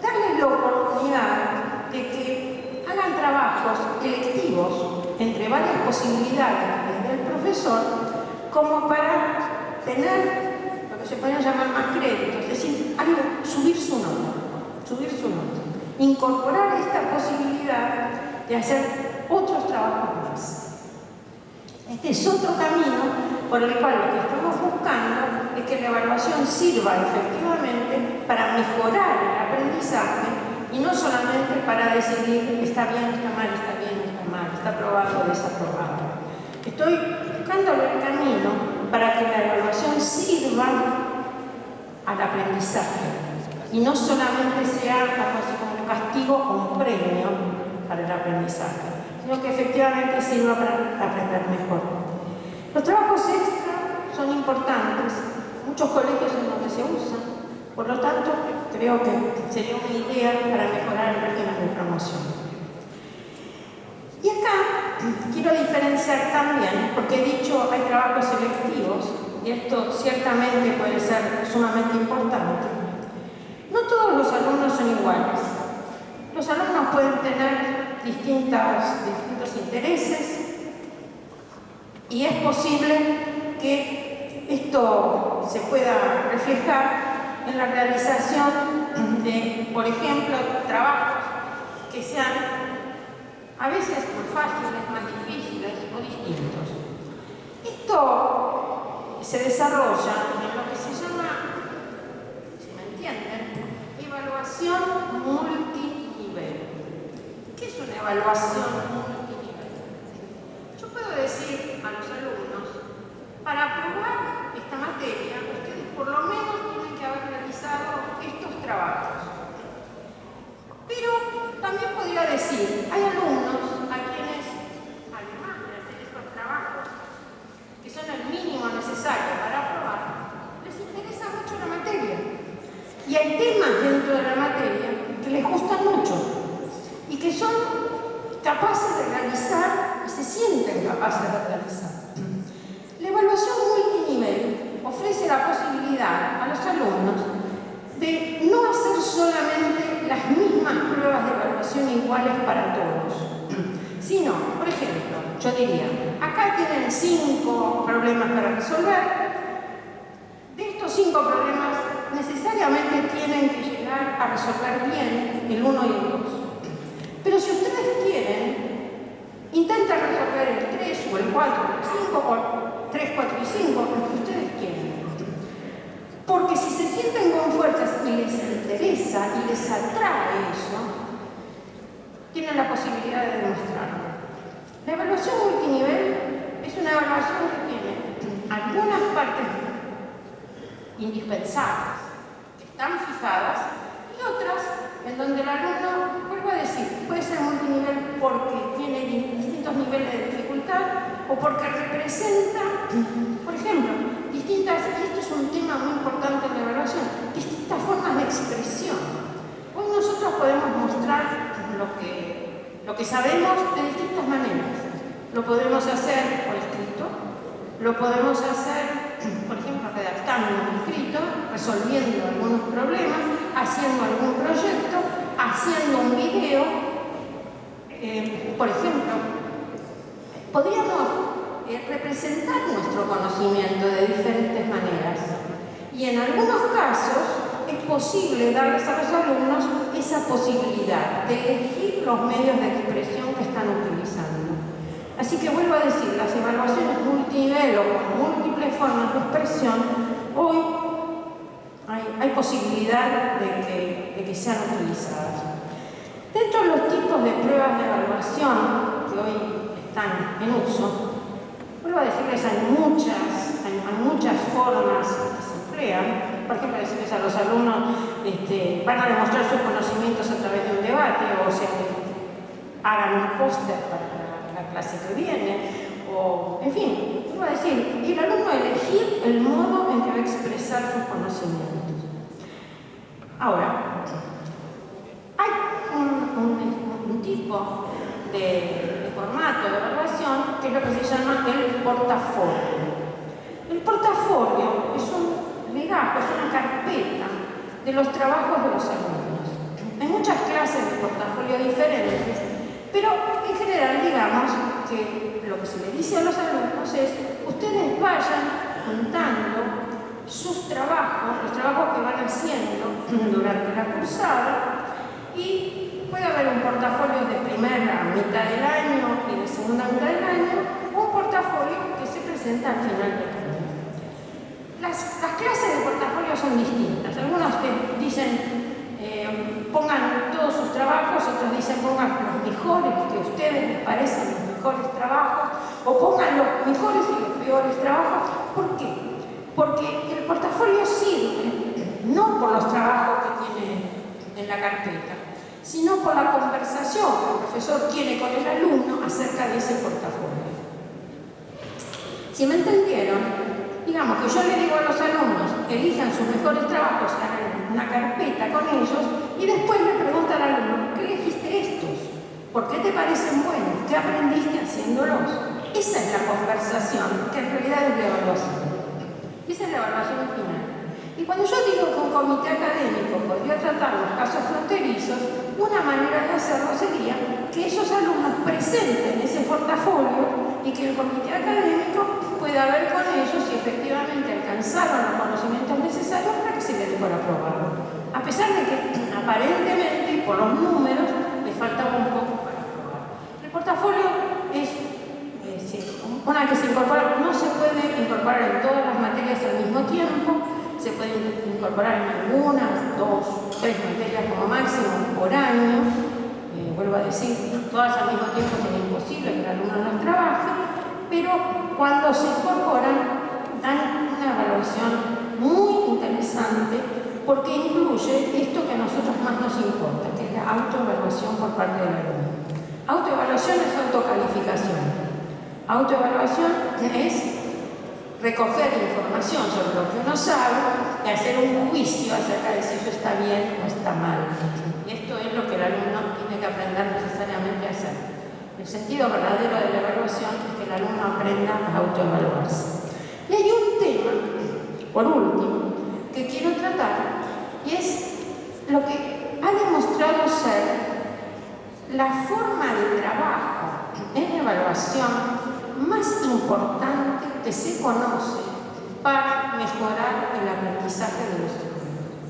S1: Darles la oportunidad de que hagan trabajos electivos entre varias posibilidades del profesor, como para tener lo que se puede llamar más créditos, es decir, subir su nota, incorporar esta posibilidad de hacer otros trabajos más. Este es otro camino por el cual lo que estamos buscando es que la evaluación sirva efectivamente para mejorar el aprendizaje y no solamente para decidir está bien, está mal, está aprobado o desaprobado. Estoy buscándole el camino para que la evaluación sirva al aprendizaje y no solamente sea algo así como un castigo o un premio para el aprendizaje, sino que efectivamente sirva para aprender mejor. Los trabajos extra son importantes, muchos colegios en donde se usan, por lo tanto creo que sería una idea para mejorar el régimen de promoción. Y acá quiero diferenciar también, porque he dicho hay trabajos selectivos, y esto ciertamente puede ser sumamente importante. No todos los alumnos son iguales. Los alumnos pueden tener distintos intereses y es posible que esto se pueda reflejar en la realización de, por ejemplo, trabajos que sean a veces más fáciles, más difíciles o distintos. Esto se desarrolla en lo que se llama, si me entienden, evaluación multinivel. ¿Qué es una evaluación multinivel? Yo puedo decir a los alumnos, para aprobar esta materia, ustedes por lo menos tienen que haber realizado estos trabajos. Pero también podría decir, hay alumnos a quienes, además de hacer estos trabajos, que son el mínimo necesario para aprobar, les interesa mucho la materia. Y hay temas dentro de la materia que les gustan mucho y que son capaces de realizar y se sienten capaces de realizar. La evaluación multinivel ofrece la posibilidad a los alumnos de no hacer solamente las evaluación iguales para todos, sino, por ejemplo, yo diría, acá tienen 5 problemas para resolver. De estos 5 problemas, necesariamente tienen que llegar a resolver bien el 1 y el 2. Pero si ustedes quieren, intenten resolver el 3 o el 4 o el 5, o 3, 4 y 5, lo que ustedes quieren. Porque si se sienten con fuerzas y les interesa y les atrae eso, tienen la posibilidad de demostrarlo. La evaluación multinivel es una evaluación que tiene algunas partes indispensables, que están fijadas, y otras en donde el alumno, vuelvo a decir, puede ser multinivel porque tiene distintos niveles de dificultad o porque representa, por ejemplo, distintas, y esto es un tema muy importante en la evaluación, distintas formas de expresión. Hoy nosotros podemos mostrar lo que sabemos de distintas maneras. Lo podemos hacer por escrito, lo podemos hacer, por ejemplo, redactando un escrito, resolviendo algunos problemas, haciendo algún proyecto, haciendo un video. Por ejemplo, podríamos representar nuestro conocimiento de diferentes maneras. Y en algunos casos es posible darles a los alumnos esa posibilidad de elegir los medios de expresión que están utilizando. Así que vuelvo a decir, las evaluaciones multinivel o con múltiples formas de expresión, hoy hay posibilidad de que sean utilizadas. Dentro de los tipos de pruebas de evaluación que hoy están en uso, vuelvo a decirles, hay muchas formas que se emplean. Por ejemplo, decirles a los alumnos, van a demostrar sus conocimientos a través de un debate, o sea, hagan un póster para la clase que viene, o, en fin, vuelvo a decir, el alumno elegir el modo en que va a expresar sus conocimientos. Ahora, hay un tipo de formato de evaluación que es lo que se llama el portafolio. El portafolio es un legajo, es una carpeta de los trabajos de los alumnos. Hay muchas clases de portafolio diferentes, pero en general digamos que lo que se le dice a los alumnos es: ustedes vayan juntando sus trabajos, los trabajos que van haciendo durante la cursada, y puede haber un portafolio de primera mitad del año y de segunda mitad del año, o un portafolio que se presenta al final del año. Las clases de portafolio son distintas. Algunos que dicen pongan todos sus trabajos, otros dicen pongan los mejores que a ustedes les parecen los mejores trabajos, o pongan los mejores y los peores trabajos. ¿Por qué? Porque el portafolio sirve no por los trabajos que tiene en la carpeta, sino por la conversación que el profesor tiene con el alumno acerca de ese portafolio. ¿Sí me entendieron? Digamos que yo le digo a los alumnos que elijan sus mejores trabajos, hagan una carpeta con ellos, y después le pregunto al alumno: ¿qué elegiste estos? ¿Por qué te parecen buenos? ¿Qué aprendiste haciéndolos? Esa es la conversación, que en realidad es la evaluación. Esa es la evaluación final. Y cuando yo digo que un comité académico podría tratar los casos fronterizos, una manera de hacerlo sería que esos alumnos presenten ese portafolio y que el comité académico pueda ver con ellos si efectivamente alcanzaron los conocimientos necesarios para que se les dé por aprobado. A pesar de que aparentemente, por los números, les faltaba un poco para aprobar. El portafolio es una que se incorpora, no se puede incorporar en todas las materias al mismo tiempo, se puede incorporar en algunas, 2, 3 materias como máximo por año. Vuelvo a decir, todas al mismo tiempo es imposible que el alumno no trabaje, pero cuando se incorporan dan una evaluación muy interesante, porque incluye esto que a nosotros más nos importa, que es la autoevaluación por parte del alumno. Autoevaluación es autocalificación. Autoevaluación es recoger información sobre lo que uno sabe y hacer un juicio acerca de si eso está bien o está mal. Y esto es lo que el alumno tiene que aprender necesariamente a hacer. El sentido verdadero de la evaluación es que el alumno aprenda a autoevaluarse. Y hay un tema, por último, que quiero tratar, y es lo que ha demostrado ser la forma de trabajo en evaluación más importante que se conoce para mejorar el aprendizaje de los alumnos.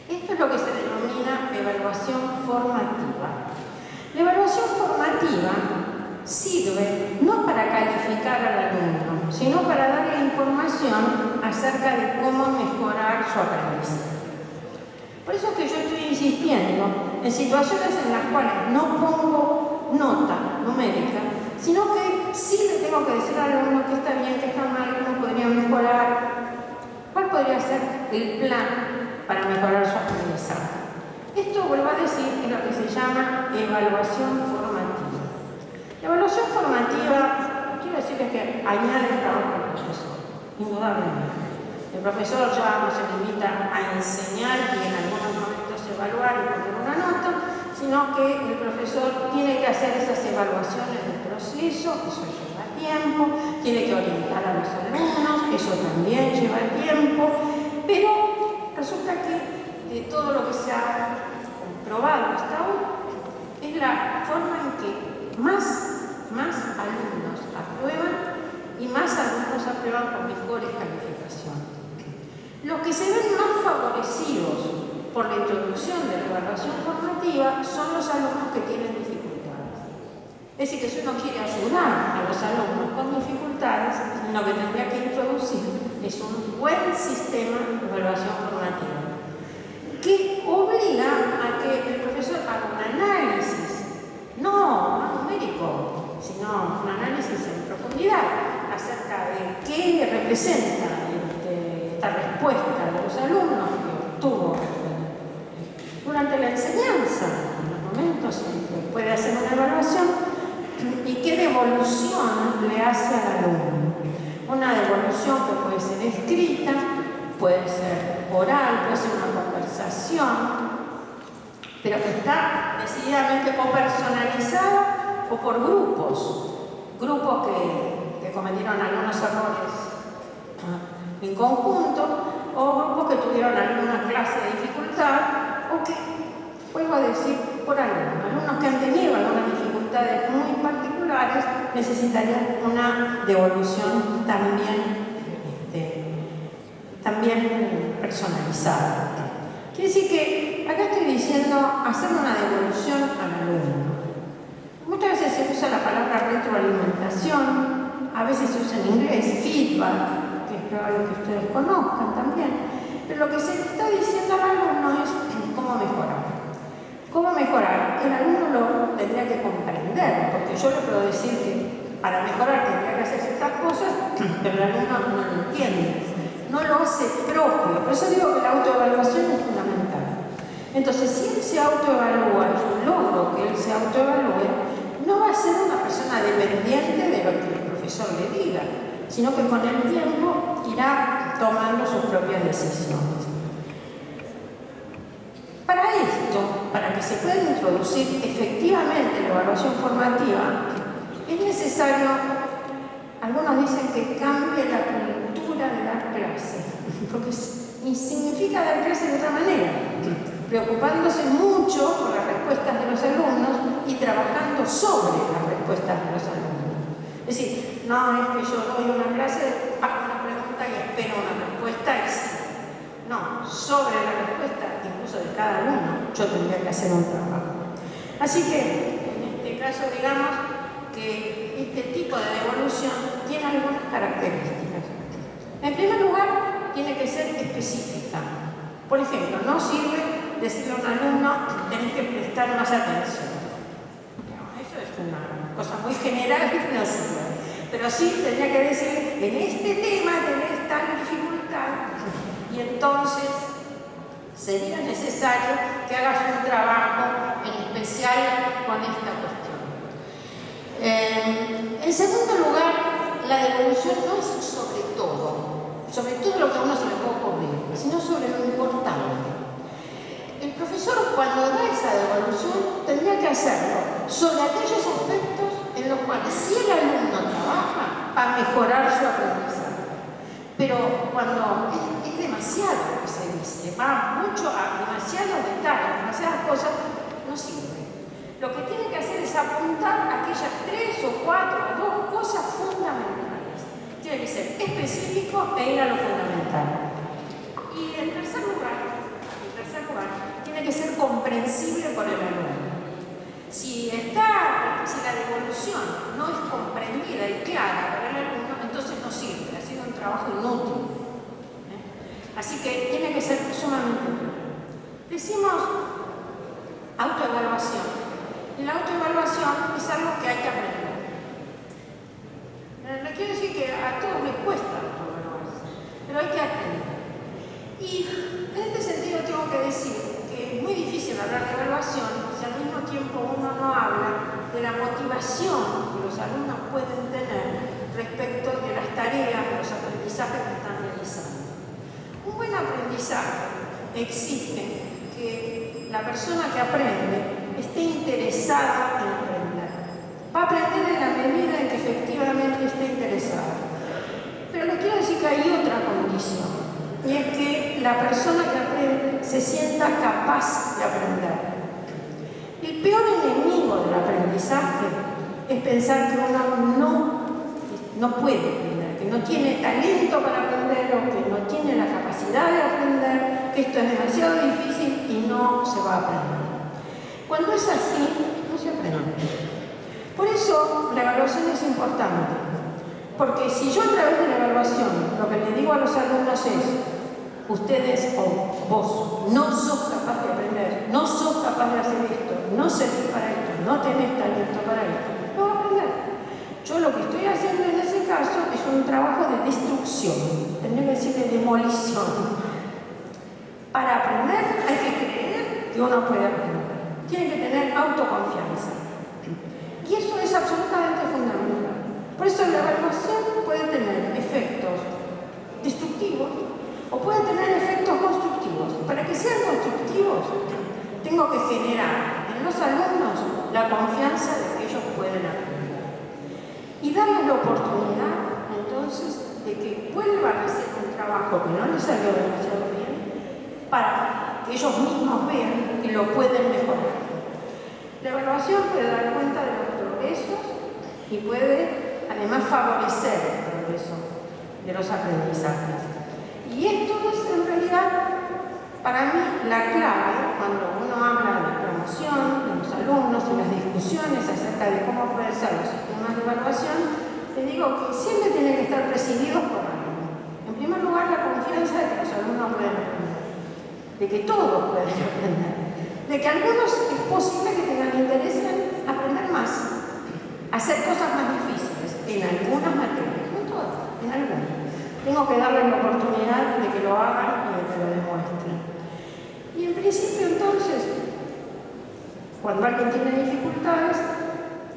S1: Esto es lo que se denomina evaluación formativa. La evaluación formativa sirve no para calificar al alumno, sino para darle información acerca de cómo mejorar su aprendizaje. Por eso es que yo estoy insistiendo en situaciones en las cuales no pongo nota numérica, sino que sí le tengo que decir al alumno que está bien, que está mal, cómo podría mejorar, cuál podría ser el plan para mejorar su aprendizaje. Esto, vuelvo a decir, es lo que se llama evaluación formativa. La evaluación formativa, quiero decirles que añade el trabajo al profesor, indudablemente. El profesor ya no se limita a enseñar y en algunos momentos evaluar y poner una nota, sino que el profesor tiene que hacer esas evaluaciones del proceso, eso lleva tiempo, tiene que orientar a los alumnos, eso también lleva tiempo, pero resulta que todo lo que se ha comprobado hasta hoy es la forma en que más alumnos aprueban y más alumnos aprueban con mejores calificaciones. Los que se ven más favorecidos por la introducción de la evaluación formativa son los alumnos que tienen dificultades. Es decir, que si uno quiere ayudar a los alumnos con dificultades, lo que tendría que introducir es un buen sistema de evaluación formativa que obliga a que el profesor haga un análisis, no numérico, sino un análisis en profundidad acerca de qué representa esta respuesta de los alumnos que obtuvo durante la enseñanza, en los momentos en que puede hacer una evaluación, y qué devolución le hace al alumno. Una devolución que puede ser escrita, puede ser oral, puede ser una conversación, pero que está decididamente o personalizada o por grupos que cometieron algunos errores en conjunto, o grupos que tuvieron alguna clase de dificultad, o que, vuelvo a decir, por alumnos que han tenido algunas dificultades muy particulares, necesitarían una devolución también personalizada. Quiere decir que acá estoy diciendo hacer una devolución al alumno. Muchas veces se usa la palabra retroalimentación, a veces se usa en inglés feedback, que es probable que ustedes conozcan también, pero lo que se le está diciendo al alumno es cómo mejorar. ¿Cómo mejorar? El alumno lo tendría que comprender, porque yo le puedo decir que para mejorar tendría que hacer ciertas cosas, pero el alumno no lo entiende, no lo hace propio. Por eso digo que la autoevaluación es fundamental. Entonces, si él se autoevalúa, es un logro que él se autoevalúe, no va a ser una persona dependiente de lo que el profesor le diga, sino que con el tiempo irá tomando sus propias decisiones. Para esto, para que se pueda introducir efectivamente la evaluación formativa, es necesario, algunos dicen que cambie la cultura de dar clases, porque significa dar clases de otra manera, preocupándose mucho por las respuestas de los alumnos y trabajando sobre las respuestas de los alumnos. Es decir, no es que yo doy una clase, hago una pregunta y espero una respuesta y sí. No, sobre la respuesta, incluso de cada alumno, yo tendría que hacer un trabajo. Así que, en este caso, digamos que este tipo de devolución tiene algunas características. En primer lugar, tiene que ser específica. Por ejemplo, no sirve decirle a un alumno, tenés que prestar más atención. Eso es una cosa muy general que no sirve. Pero sí tendría que decir, en este tema tenés tal dificultad, y entonces sería necesario que hagas un trabajo en especial con esta cuestión. En segundo lugar, la devolución no es sobre todo lo que a uno se le puede ocurrir, sino sobre lo importante. El profesor, cuando da esa devolución, tendría que hacerlo sobre aquellos aspectos en los cuales, si el alumno trabaja, va a mejorar su aprendizaje. Pero cuando es demasiado lo que se dice, va mucho a demasiados detalles, demasiadas cosas, no sirve. Lo que tiene que hacer es apuntar aquellas 3 o 4 o 2 cosas fundamentales. Tiene que ser específico e ir a lo fundamental. Y en tercer lugar, tiene que ser comprensible por el alumno. Si la devolución no es comprendida y clara para el alumno, entonces no sirve, ha sido un trabajo inútil. Así que tiene que ser sumamente claro. Decimos autoevaluación. Y la autoevaluación es algo que hay que aprender. Le quiero decir que a todos les cuesta autoevaluarse, pero hay que aprender. Y en este sentido tengo que decir que es muy difícil hablar de evaluación si al mismo tiempo uno no habla de la motivación que los alumnos pueden tener respecto de las tareas, de los aprendizajes que están realizando. Un buen aprendizaje exige que la persona que aprende esté interesada en aprender. Va a aprender en la medida en que efectivamente esté interesada. Pero le quiero decir que hay otra condición. Y es que la persona que aprende se sienta capaz de aprender. El peor enemigo del aprendizaje es pensar que uno no puede aprender, que no tiene talento para aprender o que no tiene la capacidad de aprender, que esto es demasiado difícil y no se va a aprender. Cuando es así, no se aprende. Por eso la evaluación es importante, porque si yo a través de la evaluación lo que le digo a los alumnos es: ustedes o vos no sos capaz de aprender, no sos capaz de hacer esto, no servís para esto, no tenés talento para esto, no vas a aprender. Yo lo que estoy haciendo en ese caso es un trabajo de destrucción, tendría que decir de demolición. Para aprender hay que creer que uno puede aprender, tiene que tener autoconfianza. Y eso es absolutamente fundamental. Por eso la evaluación puede tener efectos destructivos o puede tener efectos constructivos. Para que sean constructivos, tengo que generar en los alumnos la confianza de que ellos pueden aprender. Y darles la oportunidad, entonces, de que vuelvan a hacer un trabajo que no les salió demasiado bien, para que ellos mismos vean que lo pueden mejorar. La evaluación puede dar cuenta de los progresos y puede, además, favorecer el progreso de los aprendizajes. Y esto es, en realidad, para mí, la clave cuando uno habla de promoción de los alumnos y las discusiones acerca de cómo pueden ser los sistemas de evaluación. Te digo que siempre tienen que estar presididos por algo. En primer lugar, la confianza de que los alumnos pueden aprender, de que todos pueden aprender, de que algunos es posible que tengan interés en aprender más, hacer cosas más difíciles en algunas materias, no todas, en algunas. Tengo que darles la oportunidad de que lo hagan y de que lo demuestren. Y en principio, entonces, cuando alguien tiene dificultades,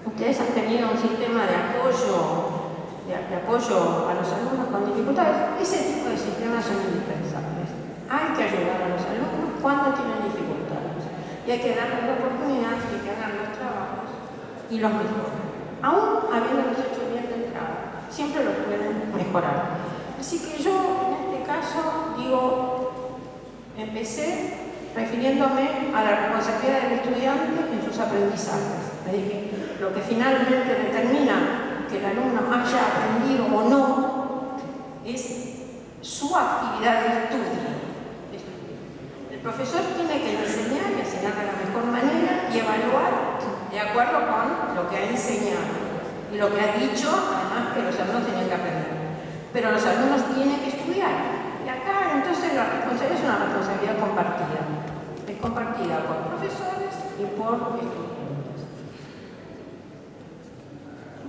S1: ustedes han tenido un sistema de apoyo a los alumnos con dificultades. Ese tipo de sistemas son indispensables. Hay que ayudar a los alumnos cuando tienen dificultades. Y hay que darles la oportunidad de que hagan los trabajos y los mejoren. Aún habiéndolos hecho bien de entrada, siempre los pueden mejorar. Así que yo, en este caso, empecé refiriéndome a la responsabilidad del estudiante en sus aprendizajes. Me dije, lo que finalmente determina que el alumno haya aprendido o no es su actividad de estudio. El profesor tiene que enseñar y enseñar de la mejor manera y evaluar de acuerdo con lo que ha enseñado y lo que ha dicho, además, que los alumnos tienen que aprender. Pero los alumnos tienen que estudiar. Y acá, entonces, la responsabilidad es una responsabilidad compartida. Es compartida por profesores y por estudiantes.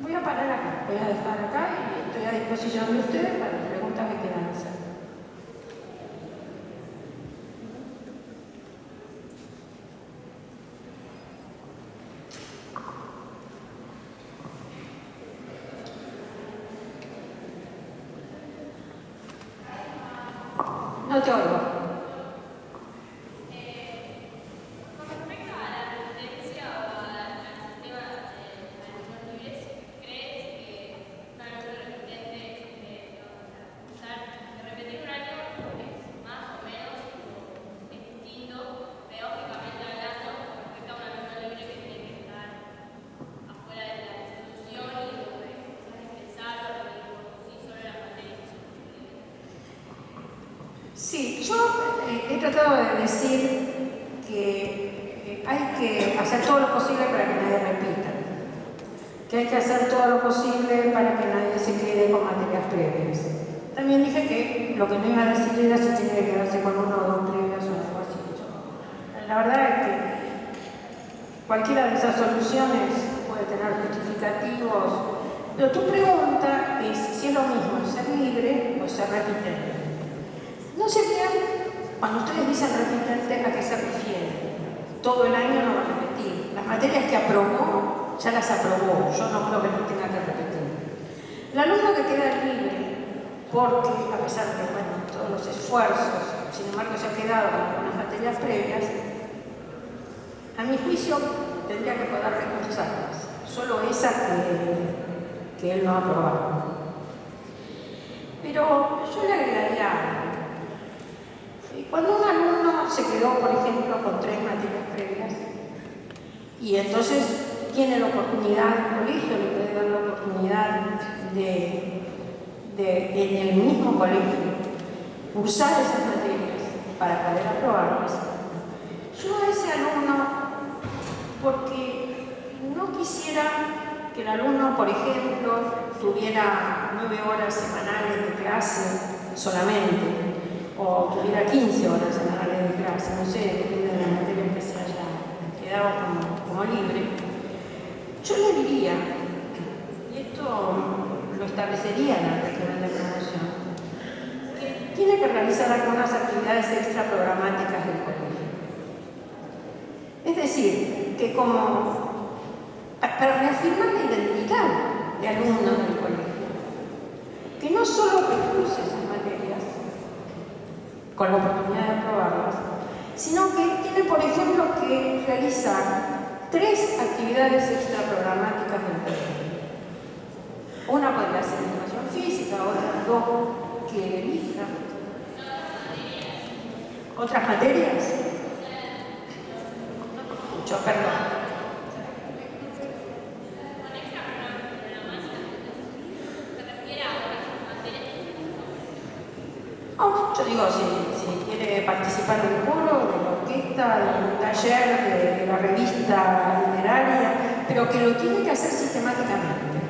S1: Voy a parar acá, voy a dejar acá y estoy a disposición de ustedes para las preguntas que quieran hacer. No te oigo.
S3: Con respecto a la resistencia o al sistema de alumnos libres, ¿crees que un alumno resistente repetir un año es más o menos distinto, pedagógicamente hablando, con respecto a un alumno libre que tiene que estar
S1: Sí, yo he tratado de decir que hay que hacer todo lo posible para que nadie repita, que hay que hacer todo lo posible para que nadie se quede con materias previas. También dije que lo que no iba a decir era si tiene que quedarse con uno o dos previas o algo así. La verdad es que cualquiera de esas soluciones puede tener justificativos, pero tu pregunta es si es lo mismo ser libre o ser repitente. No sé bien, cuando ustedes dicen repitente, ¿a qué se refiere? Todo el año no va a repetir. Las materias que aprobó, ya las aprobó. Yo no creo que no tenga que repetir. El alumno que queda libre, porque a pesar de todos los esfuerzos, sin embargo se ha quedado con algunas materias previas, a mi juicio tendría que poder recursarlas. Solo esas que él no ha aprobado. Pero yo le agregaría algo. Cuando un alumno se quedó, por ejemplo, con 3 materias previas y entonces tiene la oportunidad, el colegio le puede dar la oportunidad de en el mismo colegio cursar esas materias para poder aprobarlas, yo a ese alumno, porque no quisiera que el alumno, por ejemplo, tuviera 9 horas semanales de clase solamente, o tuviera 15 horas semanales de clase, no sé, depende de la materia que se haya quedado como libre, yo le diría, y esto lo establecería en el régimen de promoción, que tiene que realizar algunas actividades extra programáticas del colegio. Es decir, que como para reafirmar la identidad de alumno del colegio, que no solo recurse esas materias, con la oportunidad de aprobarlas, sino que tiene, por ejemplo, que realizar 3 actividades extraprogramáticas del colegio. Una podría ser educación física, otras 2 que elija. ¿Otras materias? No escucho, perdón. Yo digo, si quiere participar del coro, de la orquesta, del taller, de la revista literaria, pero que lo tiene que hacer sistemáticamente.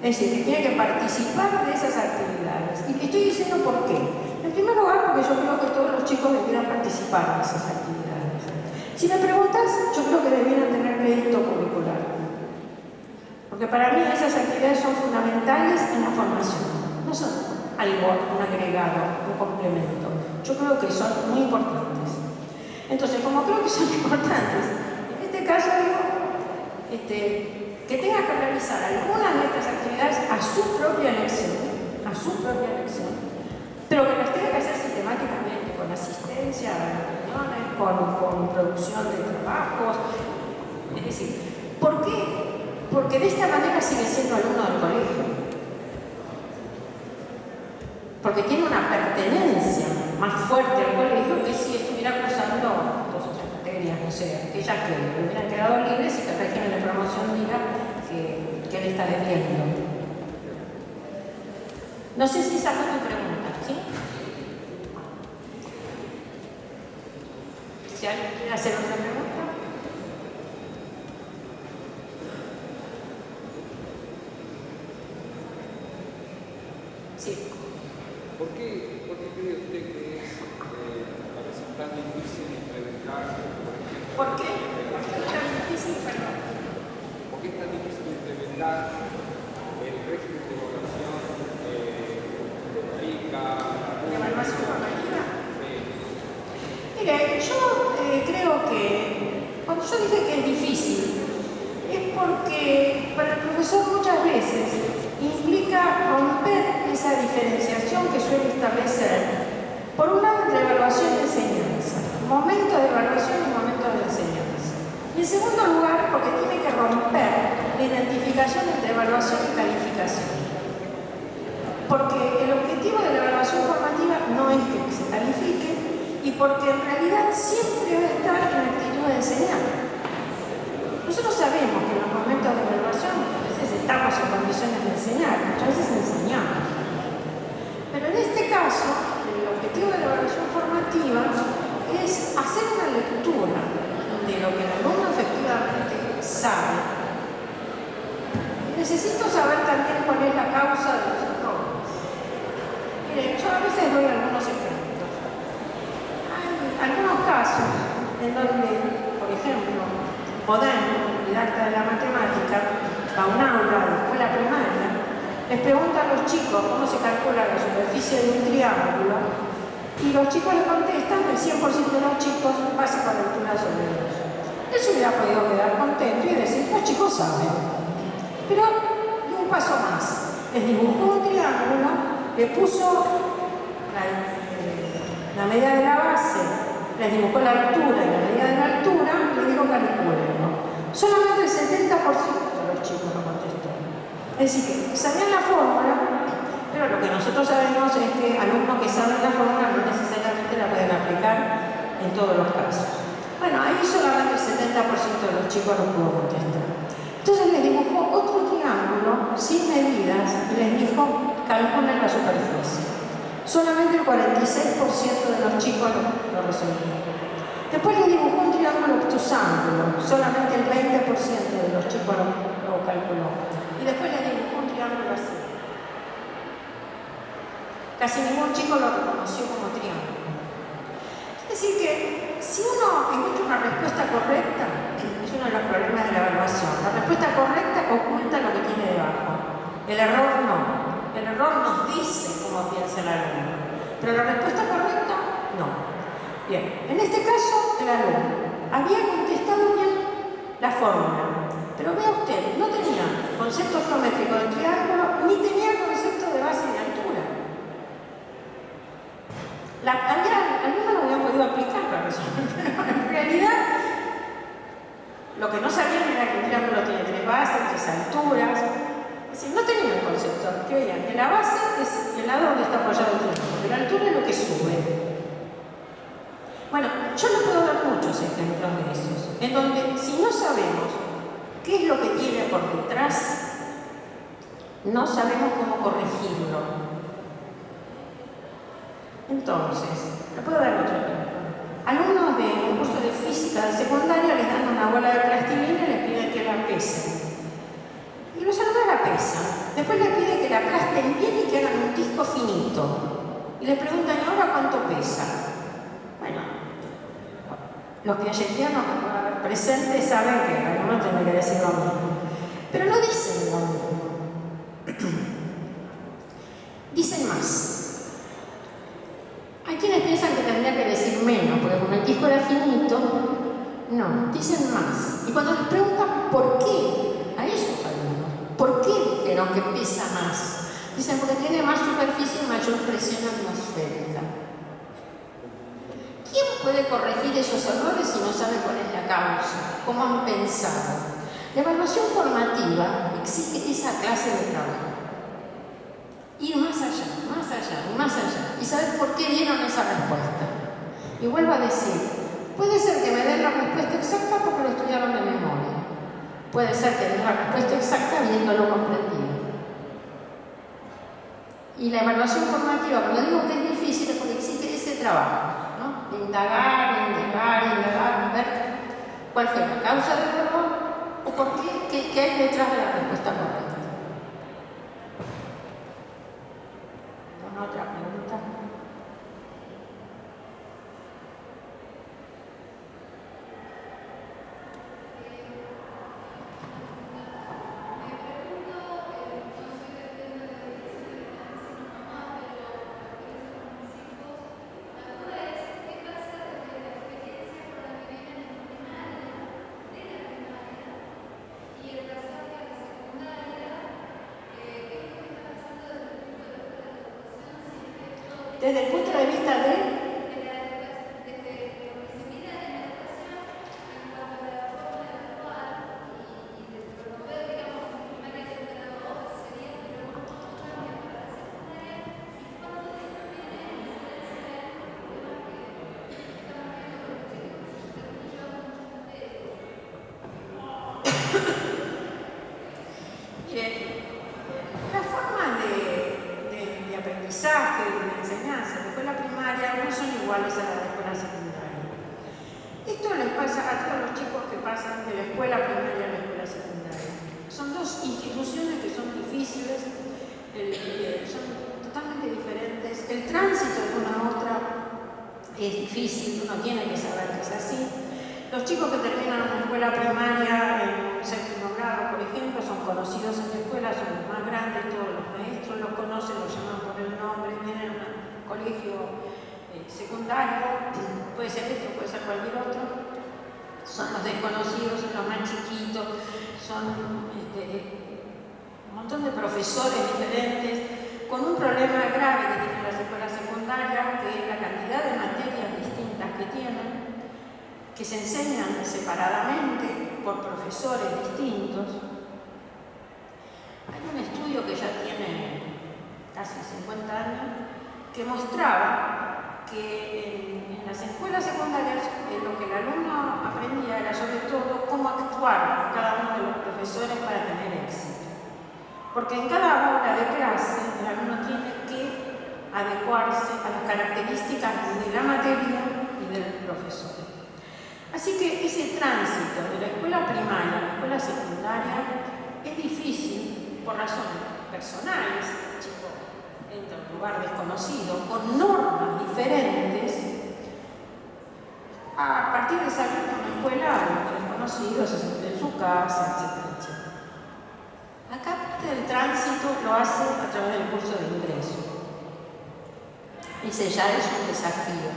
S1: Es decir, que tiene que participar de esas actividades. Y estoy diciendo por qué. En primer lugar, porque yo creo que todos los chicos debieran participar de esas actividades. Si me preguntas, yo creo que debieran tener crédito curricular. Porque para mí esas actividades son fundamentales en la formación. No son algo, un agregado, un complemento. Yo creo que son muy importantes. Entonces, como creo que son importantes, en este caso digo, que tenga que realizar algunas de estas actividades a su propia elección, pero que las tenga que hacer sistemáticamente, con asistencia a reuniones, con producción de trabajos. Es decir, ¿por qué? Porque de esta manera sigue siendo alumno del colegio. Porque tiene una pertenencia más fuerte al colegio que si estuviera cursando 2 o 3 materias, no sé, aquellas que le hubieran quedado libres y que el régimen de promoción diga que él está debiendo. No sé si esa fue tu pregunta, ¿sí? Si alguien quiere hacer otra pregunta. Sí.
S4: ¿Por qué cree usted que es a veces tan difícil implementar, por ejemplo?
S1: ¿Por qué? ¿Por qué es tan difícil? Perdón.
S4: ¿Por qué es tan difícil implementar el régimen de evaluación rica?
S1: ¿De evaluación formativa?
S4: Sí.
S1: Mire, yo creo que cuando yo dije que es difícil, es porque para el profesor muchas veces implica romper esa diferenciación que suele establecer, por un lado, entre evaluación y enseñanza, momento de evaluación y momento de enseñanza. Y en segundo lugar, porque tiene que romper la identificación entre evaluación y calificación. Porque el objetivo de la evaluación formativa no es que se califique y porque en realidad siempre va a estar en la actitud de enseñar. Nosotros sabemos que en los momentos de evaluación a veces estamos en condiciones de enseñar, muchas veces enseñamos. Pero en este caso, el objetivo de la evaluación formativa formativa es hacer una lectura de lo que el alumno efectivamente sabe. Necesito saber también cuál es la causa de los errores. Miren, yo a veces doy algunos ejemplos. Hay algunos casos en donde, por ejemplo, Bodin, didacta de la matemática, a un aula de escuela primaria, les pregunta a los chicos cómo se calcula la superficie de un triángulo y los chicos le contestan que el 100% de los chicos pasa por altura sobre 2. Él se hubiera podido quedar contento y decir, los chicos saben. Pero dio un paso más. Les dibujó un triángulo, le puso la medida de la base, les dibujó la altura y la medida de la altura y le dijo calculenlo. Solamente el 70% de los chicos lo contestó. Es decir, que sabían la fórmula, pero lo que nosotros sabemos es que alumnos que saben la fórmula no necesariamente la pueden aplicar en todos los casos. Bueno, ahí solamente el 70% de los chicos lo pudo contestar. Entonces les dibujó otro triángulo sin medidas y les dijo, calculen la superficie. Solamente el 46% de los chicos lo resolvió. Después les dibujó un triángulo obtusángulo, solamente el 20% de los chicos lo calculó. Y después les dibujó un triángulo así. Casi ningún chico lo reconoció como triángulo. Es decir que si uno encuentra una respuesta correcta, es uno de los problemas de la evaluación. La respuesta correcta oculta lo que tiene debajo. El error no. El error nos dice cómo piensa el alumno. Pero la respuesta correcta, no. Bien, en este caso, el alumno había contestado bien la fórmula. Pero vea usted, no tenía concepto geométrico de triángulo, ni tenía concepto de base de altura. El alumno no había podido aplicar la resolución. En realidad, lo que no sabían era que un triángulo tiene 3 bases, 3 alturas. Es decir, no tenían concepto. Creían que la base es el lado donde está apoyado el triángulo, que la altura es lo que sube. Bueno, yo les puedo dar muchos ejemplos de esos, en donde si no sabemos qué es lo que tiene por detrás, no sabemos cómo corregirlo. Entonces, le puedo dar otro ejemplo. Alumnos de un curso de física de secundaria les dan una bola de plastilina y les piden que la pesen. Y los alumnos la pesan. Después les piden que la aplasten bien y que hagan un disco finito. Y les preguntan, ¿y ahora cuánto pesa? Bueno, los piagetianos presentes saben que algunos tienen que decir lo mismo. Pero no dicen lo mismo. Dicen más. Hay quienes piensan que tendría que decir menos, porque como el disco era finito, no, dicen más. Y cuando les preguntan por qué, a esos alumnos, ¿por qué dijeron que pesa más? Dicen porque tiene más superficie y mayor presión atmosférica. ¿Quién puede corregir esos errores si no sabe cuál es la causa? ¿Cómo han pensado? La evaluación formativa exige esa clase de trabajo. Ir más allá, más allá, más allá. Y saber por qué dieron esa respuesta. Y vuelvo a decir, puede ser que me den la respuesta exacta porque lo estudiaron de memoria. Puede ser que den la respuesta exacta viéndolo comprendido. Y la evaluación formativa, cuando digo que es difícil, es porque exige ese trabajo, ¿no? De indagar, ver cuál fue la causa del error o por qué hay detrás de la respuesta correcta. ¿Otra pregunta? Desde el punto de vista de... La forma de aprendizaje aprendizaje y de enseñanza de la escuela primaria no son iguales a las de la escuela secundaria. Esto les pasa a todos los chicos que pasan de la escuela primaria a la escuela secundaria. Son dos instituciones que son difíciles, son totalmente diferentes. El tránsito de una a otra es difícil, uno tiene que saber que es así. Los chicos que terminan una escuela primaria en un séptimo grado, por ejemplo, son conocidos en la escuela, son los más grandes, todos los maestros los conocen, los llaman por el nombre, vienen a un colegio secundario, puede ser esto, puede ser cualquier otro, son los desconocidos, son los más chiquitos, son un montón de profesores diferentes, con un problema grave que tienen las escuelas secundarias, que es la cantidad de materias distintas que tienen, que se enseñan separadamente por profesores distintos. Hay un estudio que ya tiene casi 50 años que mostraba que en las escuelas secundarias lo que el alumno aprendía era sobre todo cómo actuar con cada uno de los profesores para tener éxito. Porque en cada hora de clase el alumno tiene que adecuarse a las características de la materia y del profesor. Así que ese tránsito de la escuela primaria a la escuela secundaria es difícil por razones personales. El chico entra a un lugar desconocido, con normas diferentes, a partir de salir de una escuela desconocido, se siente en su casa, etc. Acá parte del tránsito lo hace a través del curso de ingreso. Ese ya es un desafío.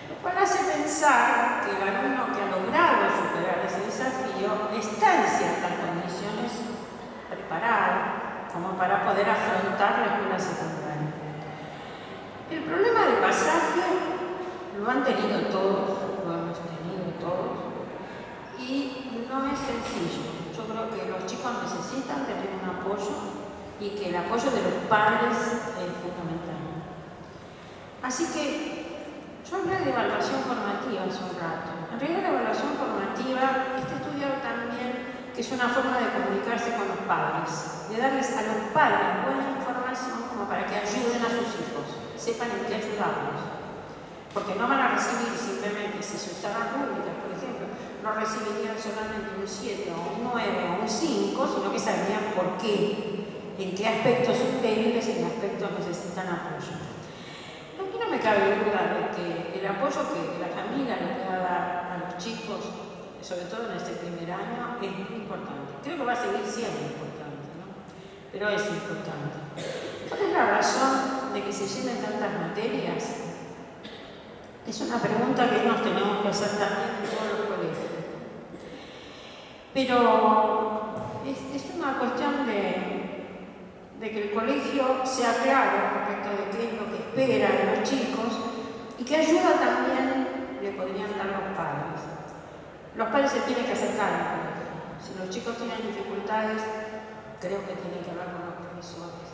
S1: Lo cual hace pensar que el alumno que ha logrado superar ese desafío está en ciertas condiciones preparado como para poder afrontar la escuela secundaria. El problema de pasaje lo han tenido todos, lo hemos tenido todos, y no es sencillo. Yo creo que los chicos necesitan tener un apoyo y que el apoyo de los padres es fundamental. Así que yo hablé de evaluación formativa hace un rato. En realidad la evaluación formativa está estudiado también que es una forma de comunicarse con los padres, de darles a los padres buena información como para que ayuden a sus hijos, sepan en qué ayudarlos. Porque no van a recibir simplemente, si se usaran públicas, por ejemplo, no recibirían solamente un 7 o un 9 o un 5, sino que sabrían por qué, en qué aspectos son débiles, en qué aspectos necesitan apoyo. No me cabe duda de que el apoyo que la familia le pueda dar a los chicos, sobre todo en este primer año, es muy importante. Creo que va a seguir siendo importante, ¿no? Pero es importante. ¿Cuál es la razón de que se llenen tantas materias? Es una pregunta que nos tenemos que hacer también en todos los colegios. Pero es una cuestión de que el colegio sea claro respecto de qué es lo que espera de los chicos y qué ayuda también le podrían dar los padres. Los padres se tienen que acercar al colegio. Si los chicos tienen dificultades, creo que tienen que hablar con los profesores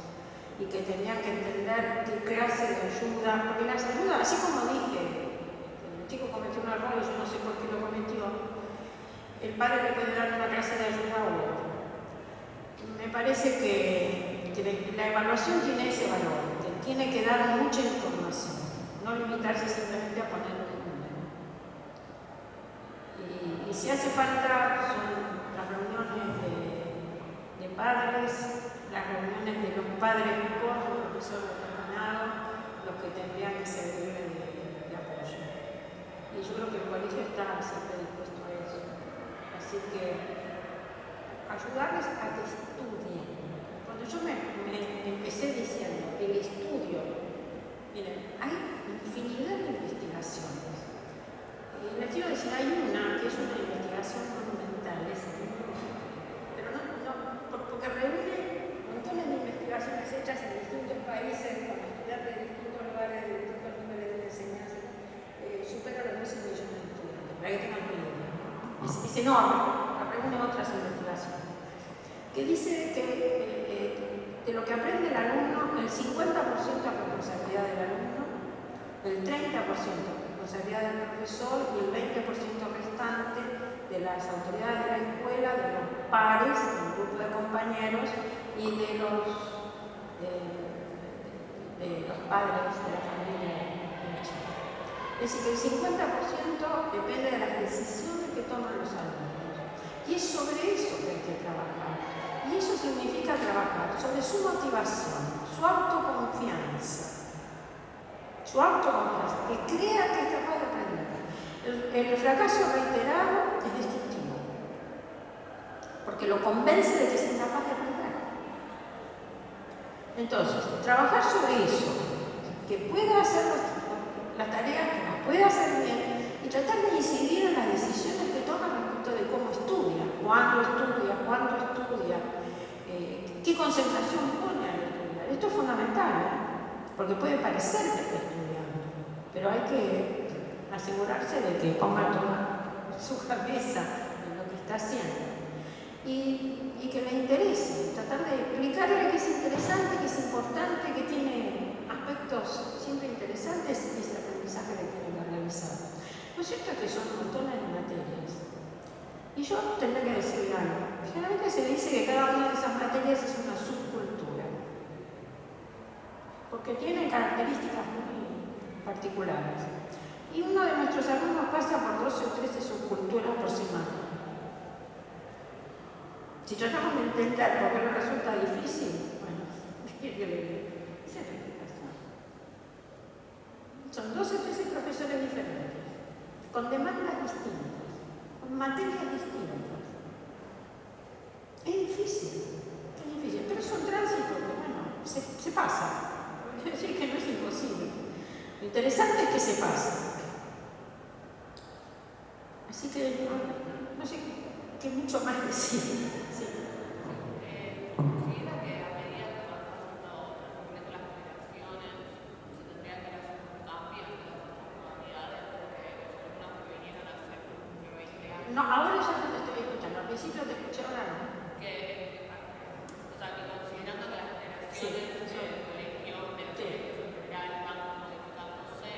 S1: y que tendrían que entender qué clase de ayuda, porque las ayudas, así como dije, el chico cometió un error y yo no sé por qué lo cometió, el padre le puede dar una clase de ayuda u otra. Me parece que la evaluación tiene ese valor, que tiene que dar mucha información, no limitarse simplemente a poner un número. Y si hace falta, son las reuniones de padres, las reuniones de los padres con el profesor determinado, los que tendrían que servirle de apoyo. Y yo creo que el colegio está siempre dispuesto a eso. Así que ayudarles a que estudien. Cuando yo me empecé diciendo el estudio, miren, hay infinidad de investigaciones. Les quiero decir, hay una que es una investigación monumental, pero porque reúne montones de investigaciones hechas en distintos países, con estudiantes de distintos lugares, de distintos niveles de enseñanza, supera los 12 millones de estudiantes, para que tengan una idea. Es enorme, reúne otras investigaciones, que dice que de lo que aprende el alumno, el 50% es responsabilidad del alumno, el 30% es responsabilidad del profesor y el 20% restante de las autoridades de la escuela, de los pares, del grupo de compañeros y de los padres de la familia del chico. Es decir, que el 50% depende de las decisiones que toman los alumnos. Y es sobre eso que hay que trabajar. Y eso significa trabajar sobre su motivación, su autoconfianza. Su autoconfianza, que crea que es capaz de aprender. El fracaso reiterado es destructivo, porque lo convence de que es incapaz de aprender. Entonces, trabajar sobre eso, que pueda hacer las tareas, que las pueda hacer bien, y tratar de incidir en las decisiones que toma respecto de cómo estudia, cuándo estudia, qué concentración pone al estudiar. Esto es fundamental, porque puede parecer que está estudiando, pero hay que asegurarse de que ponga toda su cabeza en lo que está haciendo y que le interese, tratar de explicarle que es interesante, que es importante, que tiene aspectos siempre interesantes en ese aprendizaje que tiene que realizar. Lo cierto es que son montones de materias y yo tendré que decir algo. Generalmente se dice que cada una de esas materias es una subcultura porque tienen características muy particulares. Y uno de nuestros alumnos pasa por 12 o 13 subculturas por semana. Si tratamos de entender por qué le resulta difícil, bueno, esa es la explicación. Son 12 o 13 profesores diferentes, con demandas distintas, con materias distintas. Es difícil, pero es un tránsito que, bueno, se pasa. Quiero decir que no es imposible. Lo interesante es que se pasa. Así que no sé qué mucho más decir. Sí.
S5: Considera que a medida que van pasando las generaciones se tendría que hacer un cambio en las modalidades porque los alumnos que vinieron hace 20 años.
S1: No, ahora ya no te estoy escuchando. Al principio te escuché, ahora no.
S5: O sea, que considerando que las generaciones del colegio en general van modificándose,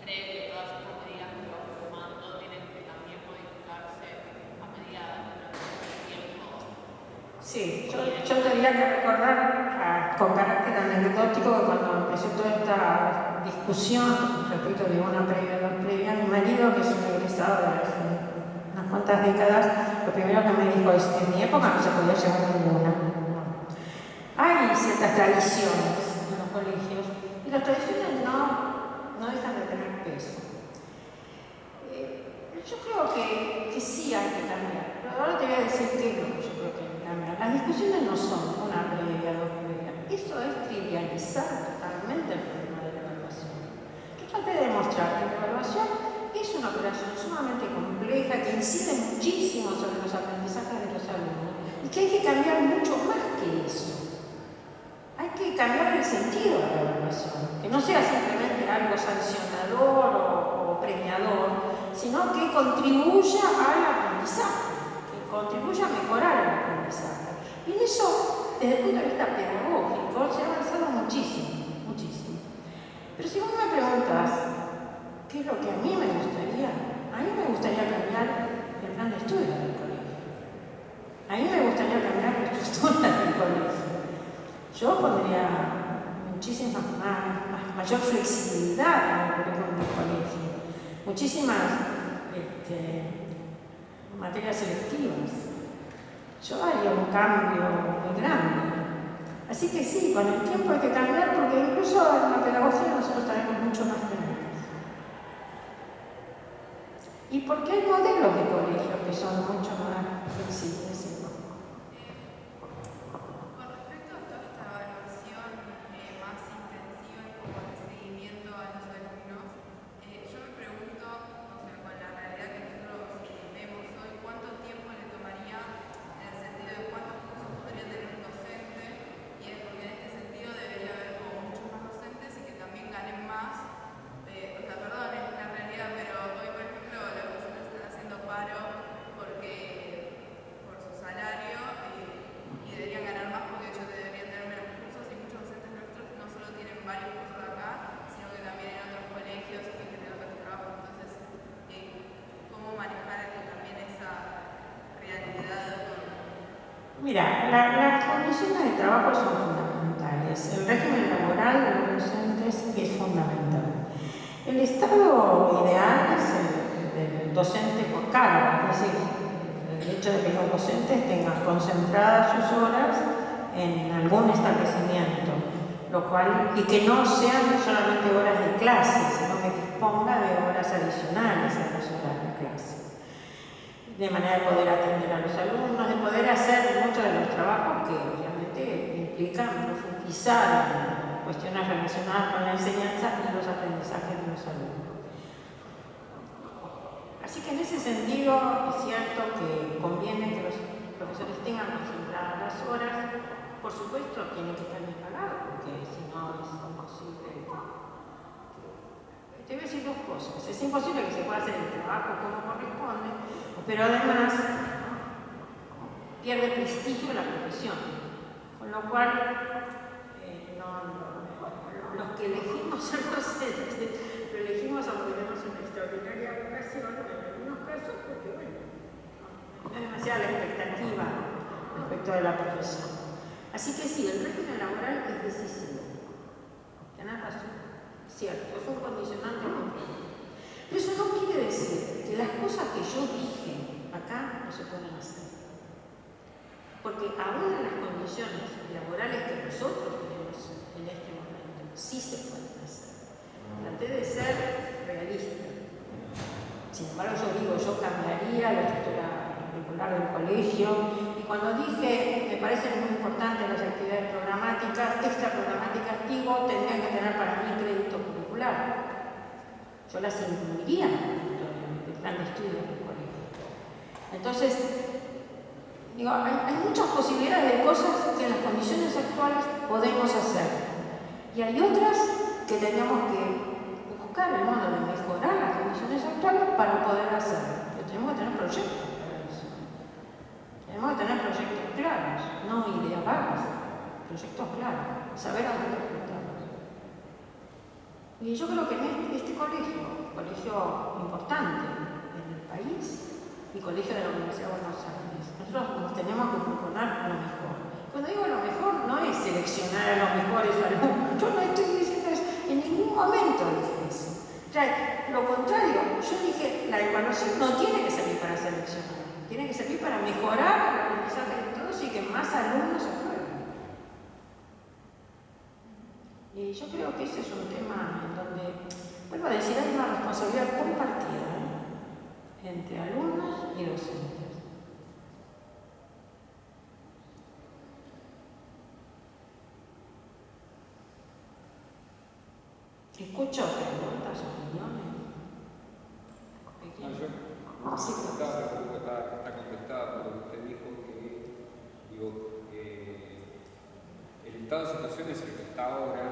S5: cree que todas estas medidas que van tomando tienen que también modificarse a medida del tiempo.
S1: Sí, yo tendría que recordar con carácter anecdótico que cuando empezó toda esta discusión respecto de una previa, dos previas, mi marido, que es un egresado de hace unas cuantas décadas, lo primero que me dijo es: en mi época no se podía llevar ninguna. Hay ciertas tradiciones en los colegios y las tradiciones no dejan de tener peso. Yo creo que sí hay que cambiar, pero ahora te voy a decir qué es lo que yo creo que hay que cambiar. Las discusiones no son una previa, dos previas. Eso es trivializar totalmente el problema de la evaluación. Yo traté de demostrar que la evaluación es una operación sumamente compleja que incide muchísimo sobre los aprendizajes de los alumnos y que hay que cambiar mucho más que eso. Hay que cambiar el sentido de la evaluación, que no sea simplemente algo sancionador o premiador, sino que contribuya al aprendizaje, que contribuya a mejorar el aprendizaje. Y en eso, desde el punto de vista pedagógico, se ha avanzado muchísimo, muchísimo. Pero si vos me preguntas qué es lo que a mí me gustaría cambiar el plan de estudio del colegio. A mí me gustaría cambiar la estructura del colegio. Yo pondría mayor flexibilidad en el currículum del colegio, muchísimas materias selectivas. Yo haría un cambio muy grande. Así que sí, con el tiempo hay que cambiar porque incluso en la pedagogía nosotros tenemos mucho más técnicas. Y porque hay modelos de colegios que son mucho más flexibles.
S6: Con respecto a toda esta evaluación más intensiva y como de seguimiento a los alumnos, yo me pregunto, o sea, con la realidad que nosotros vemos hoy, ¿cuánto tiempo le tomaría en el sentido de cuántos cursos podría tener un docente? Y es porque en este sentido debería haber como muchos más docentes y que también ganen más. O sea, perdón, es la realidad, pero hoy, por ejemplo, los docentes están haciendo paro por su salario y deberían ganar más porque ellos deberían tener menos cursos y muchos docentes nuestros no solo tienen varios cursos acá, sino que también en otros colegios y que tienen otros trabajos. Entonces, ¿cómo manejar también esa realidad?
S1: Mira, las condiciones de trabajo son fundamentales. docentes. El régimen laboral de los docentes es fundamental. El estado ideal es el del docente por cargo, es decir, el hecho de que los docentes tengan concentradas sus horas en algún establecimiento, lo cual, y que no sean solamente horas de clase, sino que disponga de horas adicionales a las horas de clase, de manera de poder atender a los alumnos, de poder hacer muchos de los trabajos que obviamente implican profundizar en cuestiones relacionadas con la enseñanza y los aprendizajes de los alumnos. Así que en ese sentido es cierto que conviene que los profesores tengan concentradas las horas. Por supuesto, tienen que estar bien pagados, porque si no es imposible. Te voy a decir dos cosas. Es imposible que se pueda hacer el trabajo como corresponde, pero además pierde prestigio la profesión. Con lo cual, los que elegimos ser docentes, lo elegimos aunque tenemos una extraordinaria vocación, en algunos casos, porque bueno, no es demasiada la expectativa respecto de la profesión. Así que sí, el régimen laboral es decisivo. Tenés razón, es cierto, es un condicionante muy importante. Pero eso no quiere decir que las cosas que yo dije acá no se pueden hacer. Porque aún en las condiciones laborales que nosotros tenemos en este momento, sí se pueden hacer. Traté de ser realista. Sin embargo, yo digo, yo cambiaría la estructura curricular del colegio. Y cuando dije, me parecen muy importantes las actividades programáticas, extraprogramáticas, digo, tendrían que tener para mí crédito curricular. Yo las incluiría en el plan de estudio del colegio. Entonces, digo, hay muchas posibilidades de cosas que en las condiciones actuales podemos hacer. Y hay otras que tenemos que buscar el modo de mejorar las condiciones actuales para poder hacerlo. Pero tenemos que tener proyectos para eso. Tenemos que tener proyectos claros, no ideas vagas, proyectos claros, saber a dónde apuntarlos. Y yo creo que en este colegio importante en el país, y colegio de la Universidad de Buenos Aires, nosotros nos tenemos que proponer lo mejor. Cuando digo lo mejor, no es seleccionar a los mejores alumnos. Yo no estoy diciendo eso, en ningún momento dije eso. O sea, lo contrario, yo dije, la evaluación no tiene que servir para seleccionar, tiene que servir para mejorar el aprendizaje de todos y que más alumnos aprueben. Y yo creo que ese es un tema en donde, vuelvo a decir, hay una responsabilidad compartida entre alumnos y docentes. Escucho preguntas, opiniones.
S4: No, yo está contestada por lo que usted dijo, que el estado de situación es el que está ahora,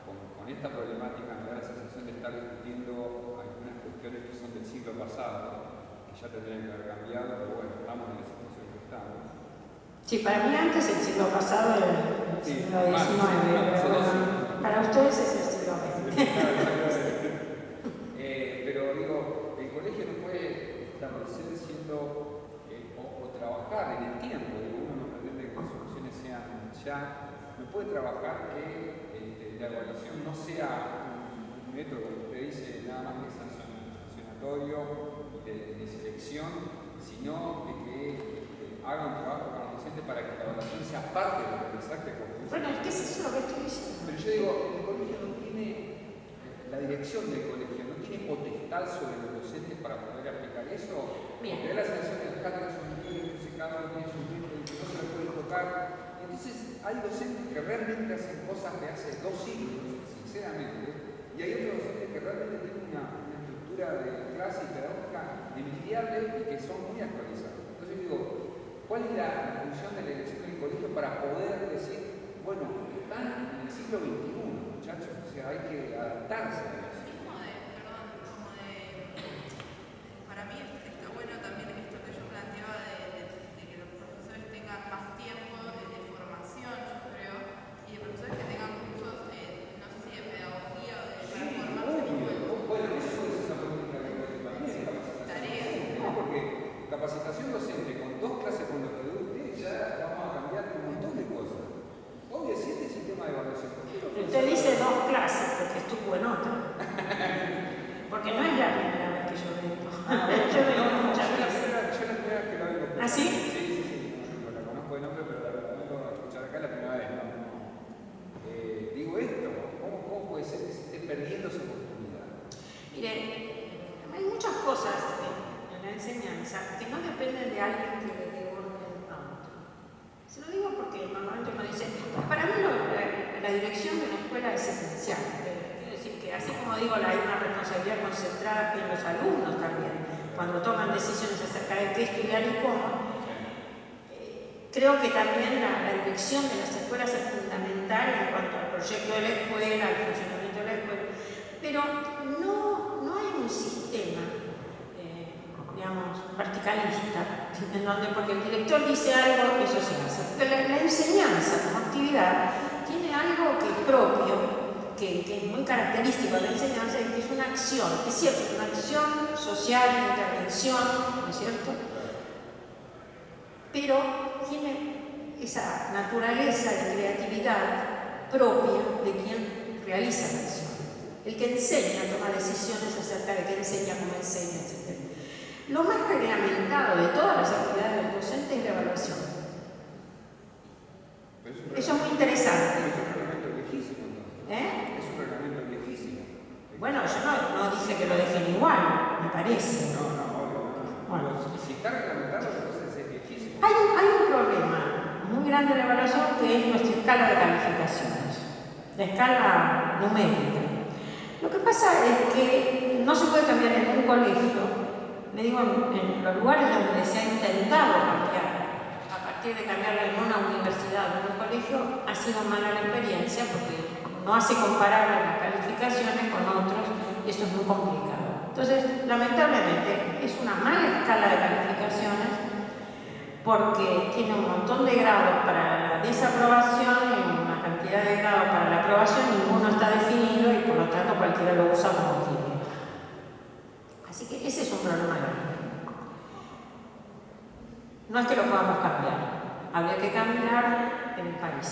S4: con esta problemática, me da la sensación de estar discutiendo algunas cuestiones que son del siglo pasado, que ya tendrían que haber cambiado, pero bueno, estamos en la situación que estamos.
S1: Sí, para mí antes el siglo pasado era el siglo XIX, pero para ustedes es el siglo XX.
S4: Pero digo, el colegio no puede establecer siendo o trabajar en el tiempo, uno no pretende que las soluciones sean ya, no puede trabajar que la evaluación no sea un método, como usted dice, nada más que sancionatorio de selección, sino de que haga un trabajo con los docentes para que la evaluación sea parte del aprendizaje.
S1: Bueno, es que es eso lo que estoy diciendo.
S4: Pero yo digo, el colegio no tiene, la dirección del colegio no tiene potestad sobre los docentes para poder aplicar eso.
S1: Bien.
S4: Porque da la sensación de que las cátedras son libres, que cada uno tiene su ritmo y que no se lo puede tocar. Entonces hay docentes que realmente hacen cosas de hace 2 siglos, sinceramente, y hay otros docentes que realmente tienen una estructura de clase y pedagógica envidiable y que son muy actualizados. Entonces digo, ¿cuál es la función de la elección del colegio para poder decir, bueno, están en el siglo XXI, muchachos, o sea, hay que adaptarse a eso?
S6: Para mí está bueno también esto que yo planteaba de que los profesores tengan más tiempo de formación, yo creo, y de profesores que tengan cursos, no sé si de pedagogía o de formarse.
S4: Bueno, eso es esa política que también
S6: tareas.
S4: No, porque capacitación docente con 2 clases con los que usted ya vamos a cambiar un montón de cosas. Obvio, si este sistema de evaluación perdiendo esa oportunidad.
S1: Mire, hay muchas cosas en la enseñanza que no dependen de alguien que le dé orden a otro. Se lo digo porque normalmente uno dice, para mí la dirección de una escuela es esencial. Quiero decir que así como digo, hay una responsabilidad concentrada en los alumnos también, cuando toman decisiones acerca de qué estudiar y cómo. Creo que también la dirección de las escuelas es fundamental en cuanto al proyecto de la escuela, al funcionamiento de la escuela, pero no hay un sistema, digamos, verticalista, en donde porque el director dice algo, eso se hace. Porque la enseñanza como actividad tiene algo que es propio, que es muy característico de la enseñanza, y que es una acción, es cierto, es una acción social, de intervención, ¿no es cierto? Pero tiene esa naturaleza de creatividad propia de quien realiza la acción. El que enseña toma decisiones acerca de qué enseña, cómo enseña, etc. Lo más reglamentado de todas las actividades del docente es la evaluación. Eso es muy interesante.
S4: Es un reglamento viejísimo, ¿no? Es un reglamento viejísimo.
S1: Bueno, yo no dije que lo dejen igual, me parece.
S4: No, obvio.
S1: Bueno.
S4: Si está reglamentado, entonces es viejísimo.
S1: Hay un problema muy grande en la evaluación que es nuestra escala de calificaciones, la escala numérica. Lo que pasa es que no se puede cambiar en un colegio, le digo en los lugares donde se ha intentado cambiar, a partir de cambiarla en una universidad o en un colegio, ha sido mala la experiencia porque no hace comparable las calificaciones con otros y esto es muy complicado. Entonces, lamentablemente, es una mala escala de calificaciones porque tiene un montón de grados para la desaprobación y una cantidad de grados para la aprobación, ninguno está definido y por lo tanto cualquiera lo usa como quiere. Así que ese es un problema grande. No es que lo podamos cambiar, habría que cambiar en el país.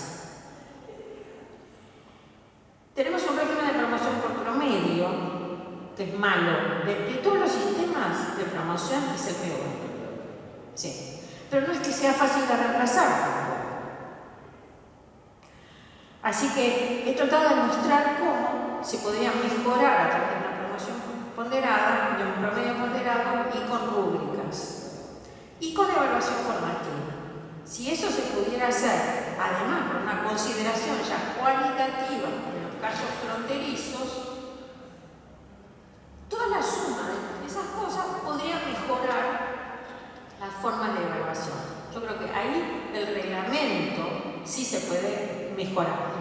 S1: Tenemos un régimen de promoción por promedio, que es malo. De todos los sistemas de promoción es el peor. Sí. Pero no es que sea fácil de reemplazar tampoco. Así que he tratado de mostrar cómo se podría mejorar a través de una promoción ponderada, de un promedio ponderado y con rúbricas. Y con evaluación formativa. Si eso se pudiera hacer, además con una consideración ya cualitativa en los casos fronterizos, toda la suma de esas cosas podría mejorar las formas de evaluación. Yo creo que ahí el reglamento sí se puede mejorar,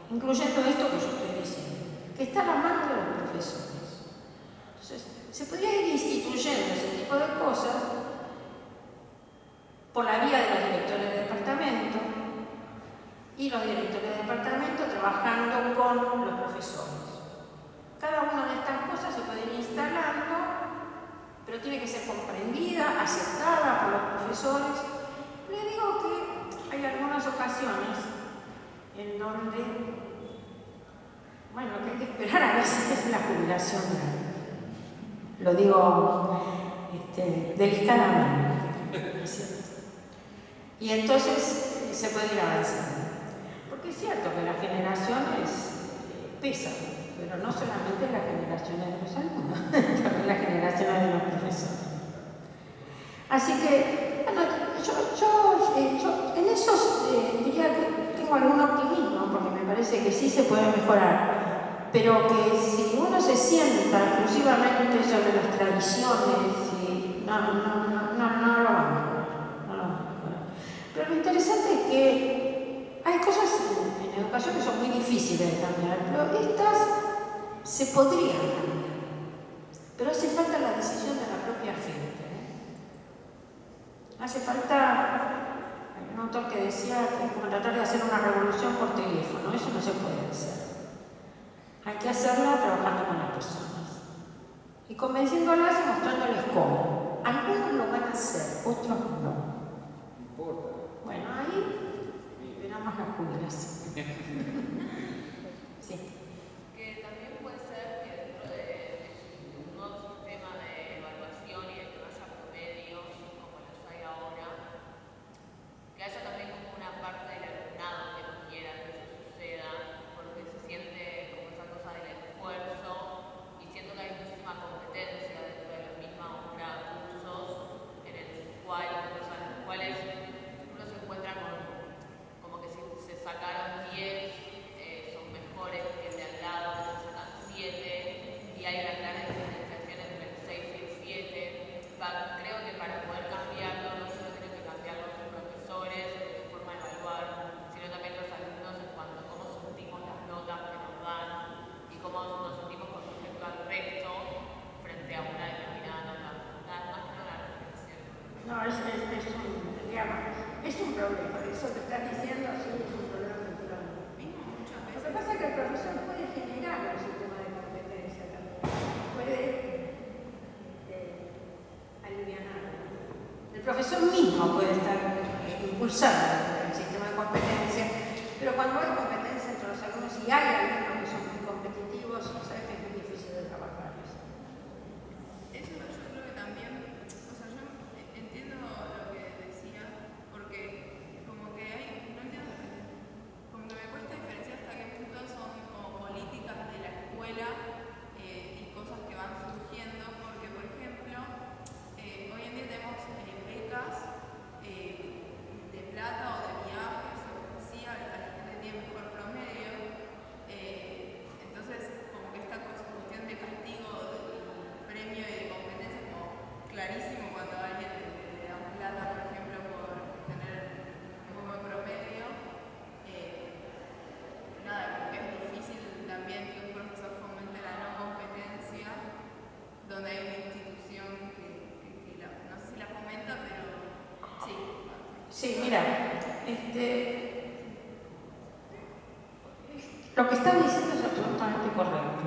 S1: incluyendo esto que yo estoy diciendo, que está a la mano de los profesores. Entonces, se podría ir instituyendo ese tipo de cosas por la vía de los directores de departamento y los directores de departamento trabajando con los profesores. Cada una de estas cosas se puede ir instalando, pero tiene que ser comprendida, aceptada por los profesores. Le digo que hay algunas ocasiones en donde, bueno, lo que hay que esperar a veces es la jubilación. Lo digo delicadamente, ¿es cierto? Y entonces se puede ir avanzando. Porque es cierto que las generaciones pesan, pero no solamente las generaciones de los alumnos, también las generaciones de los profesores. Así que, bueno, yo en eso diría que tengo algún optimismo, porque me parece que sí se puede mejorar, pero que si uno se sienta exclusivamente sobre las tradiciones, no lo va a mejorar. Pero lo interesante es que hay cosas en educación que son muy difíciles de cambiar, pero estas se podrían cambiar. Pero hace falta la decisión de la propia gente. Hace falta, hay un autor que decía que es como tratar de hacer una revolución por teléfono, eso no se puede hacer. Hay que hacerla trabajando con las personas y convenciéndolas y mostrándoles cómo. Algunos lo van a hacer, otros no. Bueno, ahí esperamos la jubilación. Sí.
S5: Que también puede ser que dentro de un nuevo sistema de evaluación y de que no haya promedios como los hay ahora, que haya también como una parte del alumnado que no quiera que eso suceda, porque se siente como esa cosa del esfuerzo sí hay una clara diferenciación entre el 6 y el 7. Creo que para poder cambiarlo no solo tienen que cambiar los profesores, su forma de evaluar, sino también los alumnos en cuanto a cómo sentimos las notas que nos dan y cómo nos sentimos con respecto al resto frente a una determinada nota. Nada más que una reflexión.
S1: No, es un problema. Eso que estás diciendo sí es un problema muy grande.
S6: Muchas
S1: Lo
S6: veces.
S1: que pasa es que el profesor puede generar un sistema de competencia también. Puede alivianarlo. El profesor mismo puede estar impulsando el sistema de competencia, pero cuando hay competencia entre los alumnos y hay alumnos que son muy competitivos, sabes que es muy difícil de trabajar eso.
S6: Eso yo creo que también, o sea, yo entiendo lo que decía, porque como que hay, no entiendo, como que me cuesta diferenciar hasta qué punto son como políticas de la escuela y cosas que van surgiendo, porque por ejemplo, hoy en día tenemos becas de plata o de viajes, o lo que sea, a la gente que tiene mejor promedio, entonces como que esta cuestión de castigo, premio y de competencia es como clarísimo cuando a alguien le dan plata, por ejemplo, por tener un buen promedio. Nada, como que es difícil también que un profesor fomente la no competencia, donde hay una institución que no sé si la fomenta, pero sí.
S1: Sí, mira, lo que estás diciendo es absolutamente correcto,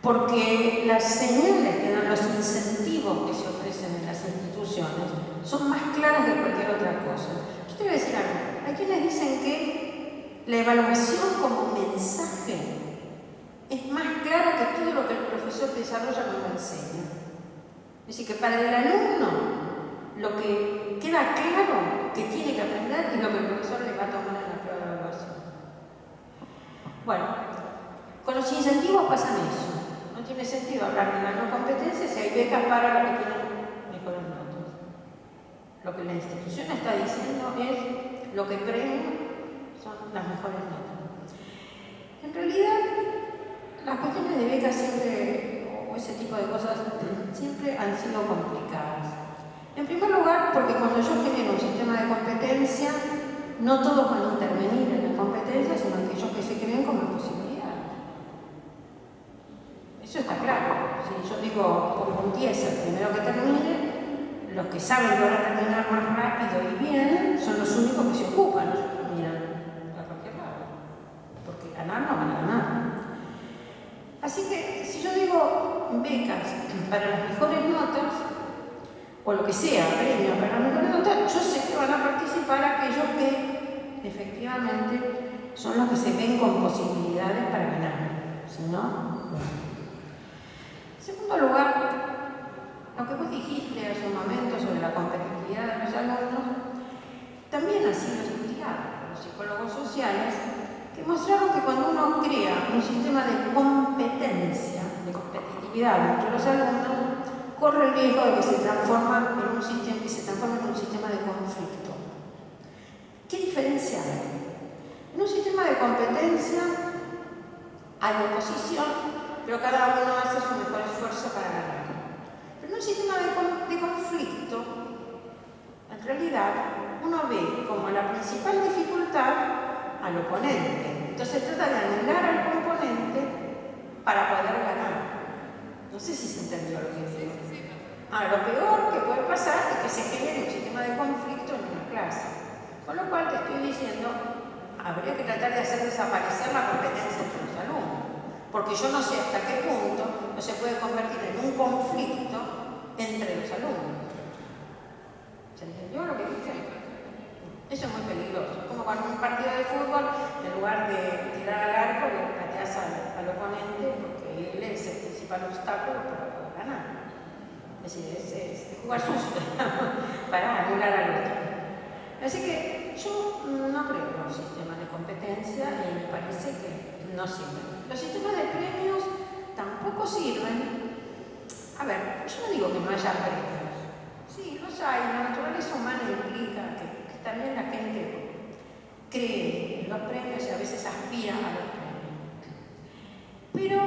S1: porque las señales que dan los incentivos que se ofrecen en las instituciones son más claras que cualquier otra cosa. Yo te voy a decir algo, hay quienes dicen que la evaluación como mensaje es más clara que todo lo que el profesor desarrolla como enseña. Es decir, que para el alumno lo que queda claro que tiene que aprender es lo que el profesor le va a tomar en la prueba de evaluación. Bueno, con los incentivos pasan eso. No tiene sentido hablar de la no competencia si hay becas para los que tienen mejores notas. Lo que la institución está diciendo es lo que premia son las mejores notas. En realidad, las cuestiones de becas siempre, o ese tipo de cosas, siempre han sido complicadas. En primer lugar, porque cuando yo genero un sistema de competencia, no todos van a intervenir en la competencia, sino aquellos que se creen como posibilidad. Eso está claro. Si yo digo, pongo un 10 el primero que termine, los que saben que van a terminar más rápido y bien son los únicos que se ocupan, no miran a cualquier lado, porque ganar no van a ganar. Así que si yo digo becas para las mejores notas, o lo que sea, premios para las mejores notas, yo sé que van a participar aquellos que efectivamente son los que se ven con posibilidades para ganar. Si no, bueno. En segundo lugar, lo que vos dijiste hace un momento sobre la competitividad de los alumnos, también ha sido estudiado por los psicólogos sociales, que mostraron que cuando uno crea un sistema de competencia, de competitividad entre los alumnos, corre el riesgo de que se transforme en un sistema de conflicto. ¿Qué diferencia hay? En un sistema de competencia hay oposición, pero cada uno hace su mejor esfuerzo para ganar. Pero en un sistema de conflicto, en realidad, uno ve como la principal dificultad al oponente. Entonces trata de anular al componente para poder ganar. No sé si se entendió lo que digo. Lo peor que puede pasar es que se genere un sistema de conflicto en una clase. Con lo cual te estoy diciendo, habría que tratar de hacer desaparecer la competencia entre los alumnos. Porque yo no sé hasta qué punto no se puede convertir en un conflicto entre los alumnos. ¿Se entendió lo que dije? Eso es muy peligroso. Como cuando en un partido de fútbol, en lugar de tirar al arco, le pateas al oponente porque él es el principal obstáculo para poder ganar. Es decir, es jugar sucio para anular al otro. Así que yo no creo en los sistemas de competencia y me parece que no sirven. Los sistemas de premios tampoco sirven. A ver, yo no digo que no haya premios. Sí, los hay. La naturaleza humana implica que también la gente cree en los premios y a veces aspira a los premios. Pero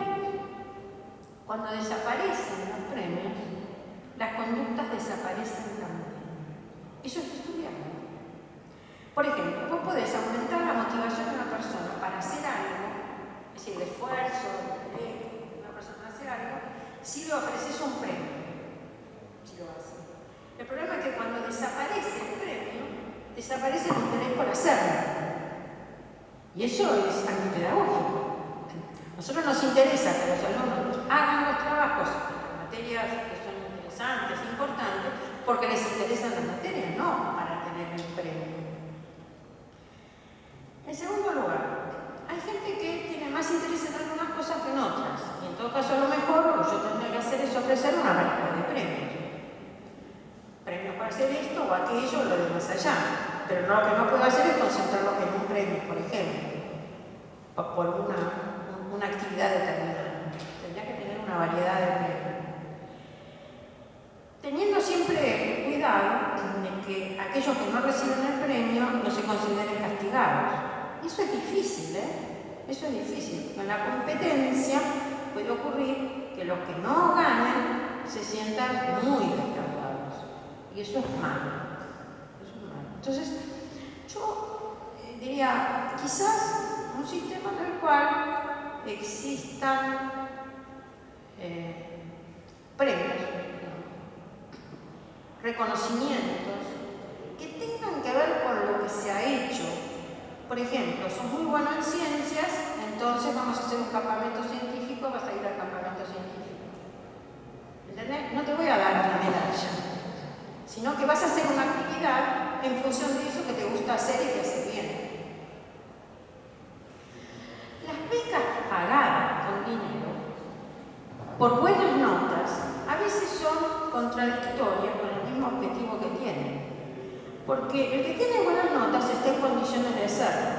S1: Cuando desaparecen los premios, las conductas desaparecen también. Eso es estudiado. Por ejemplo, vos podés aumentar la motivación de una persona para hacer algo, es decir, el esfuerzo de una persona a hacer algo, si le ofreces un premio, si lo hace. El problema es que cuando desaparece el premio, desaparece el interés por hacerlo. Y eso es antipedagógico. A nosotros nos interesa que los alumnos hagan los trabajos en materias que son interesantes, importantes, porque les interesan las materias, no para tener un premio. En segundo lugar, hay gente que tiene más interés en algunas cosas que en otras. Y en todo caso, a lo mejor lo que yo tendría que hacer es ofrecer una variedad de premios. Premios para hacer esto o aquello o lo de más allá. Pero lo que no puedo hacer es concentrarlos en un premio, por ejemplo, por una actividad determinada. Tendría que tener una variedad de premios. Teniendo siempre cuidado de que aquellos que no reciben el premio no se consideren castigados. Y eso es difícil, Eso es difícil. Porque en la competencia puede ocurrir que los que no ganen se sientan muy defraudados. Y eso es malo. Entonces, yo diría, quizás un sistema en el cual existan premios, reconocimientos que tengan que ver con lo que se ha hecho. Por ejemplo, sos muy bueno en ciencias, entonces vamos a hacer un campamento científico, vas a ir al campamento científico. ¿Entendés? No te voy a dar una medalla, sino que vas a hacer una actividad en función de eso que te gusta hacer y que haces bien. Las becas pagadas con dinero por buenas notas a veces son contradictorias con el mismo objetivo que tienen. Porque el que tiene buenas notas está en condiciones de hacerlo.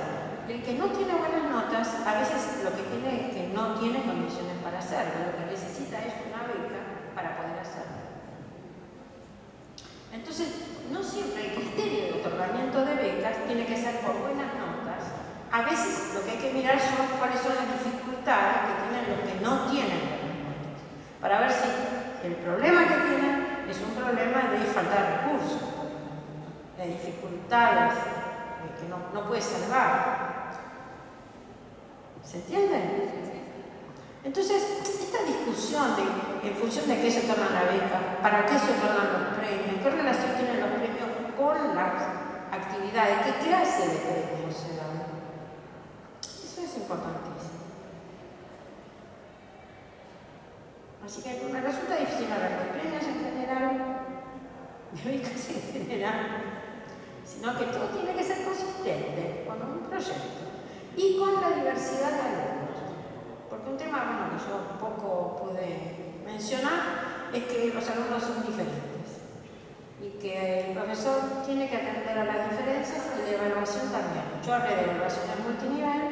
S1: El que no tiene buenas notas, a veces lo que tiene es que no tiene condiciones para hacerlo. Lo que necesita es una beca para poder hacerlo. Entonces, no siempre el criterio de otorgamiento de becas tiene que ser por buenas notas. A veces lo que hay que mirar son cuáles son las dificultades que tienen los que no tienen buenas notas. Para ver si el problema que tienen es un problema de falta de recursos, de dificultades que no puede salvar. ¿Se entiende? Entonces, esta discusión de en función de qué se otorgan la beca, para qué se otorgan los premios, qué relación tienen los premios con las actividades, qué clase de premios se dan. Eso es importantísimo. Así que me resulta difícil hablar de premios en general, de becas en general, sino que todo tiene que ser consistente con un proyecto y con la diversidad de alumnos. Porque un tema que yo un poco pude mencionar es que los alumnos son diferentes y que el profesor tiene que atender a las diferencias y de evaluación también. Yo hablé de evaluaciones multinivel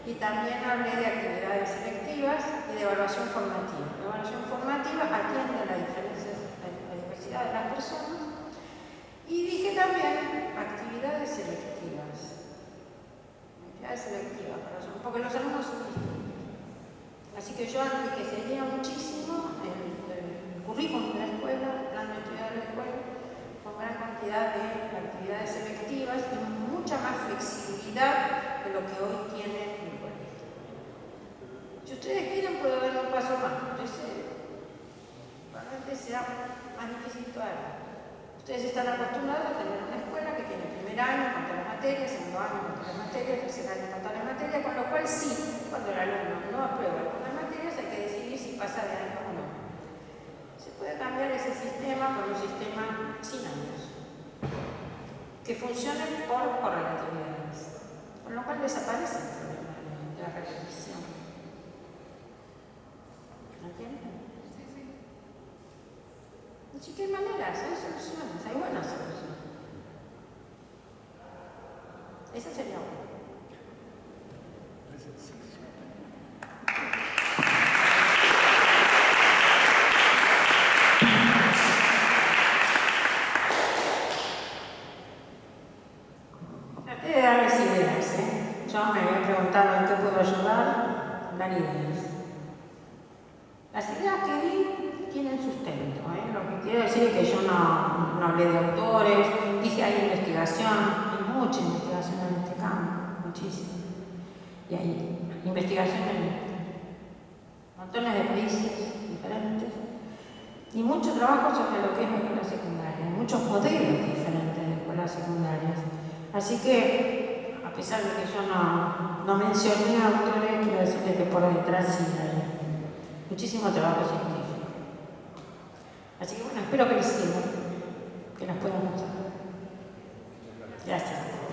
S1: y también hablé de actividades selectivas y de evaluación formativa. La evaluación formativa atiende a las diferencias, a la diversidad de las personas. Y dije también actividades selectivas. Actividades selectivas, porque los alumnos son distintos. Así que yo enriquecería muchísimo el currículum de la escuela, el plan de estudio de la escuela, con gran cantidad de actividades selectivas y mucha más flexibilidad de lo que hoy tiene el colegio. Si ustedes quieren, puedo dar un paso más. Probablemente sea más difícil todavía. Ustedes están acostumbrados a tener una escuela que tiene primer año con todas las materias, segundo año con todas las materias, tercer año con todas las materias, con lo cual sí, cuando el alumno no aprueba con las materias hay que decidir si pasa de año o no. Se puede cambiar ese sistema por un sistema sin años, que funcione por correlatividades, con lo cual desaparece el problema de la repetición. ¿Entienden? Así que hay maneras, hay soluciones, hay buenas soluciones. Esa sería una. Traté de darles ideas, Yo me había preguntado en qué puedo ayudar, dar ideas. Las ideas que di tienen sustento, ¿eh? Lo que quiero decir es que yo no hablé de autores, dije hay investigación, hay mucha investigación en este campo, muchísima. Y hay investigación en montones de países diferentes y mucho trabajo sobre lo que es la escuela secundaria, muchos modelos diferentes de escuelas secundarias. Así que, a pesar de que yo no mencioné autores, quiero decirles que por detrás sí hay muchísimo trabajo científico. Así que bueno, espero que les sirva, que las puedan usar. Gracias.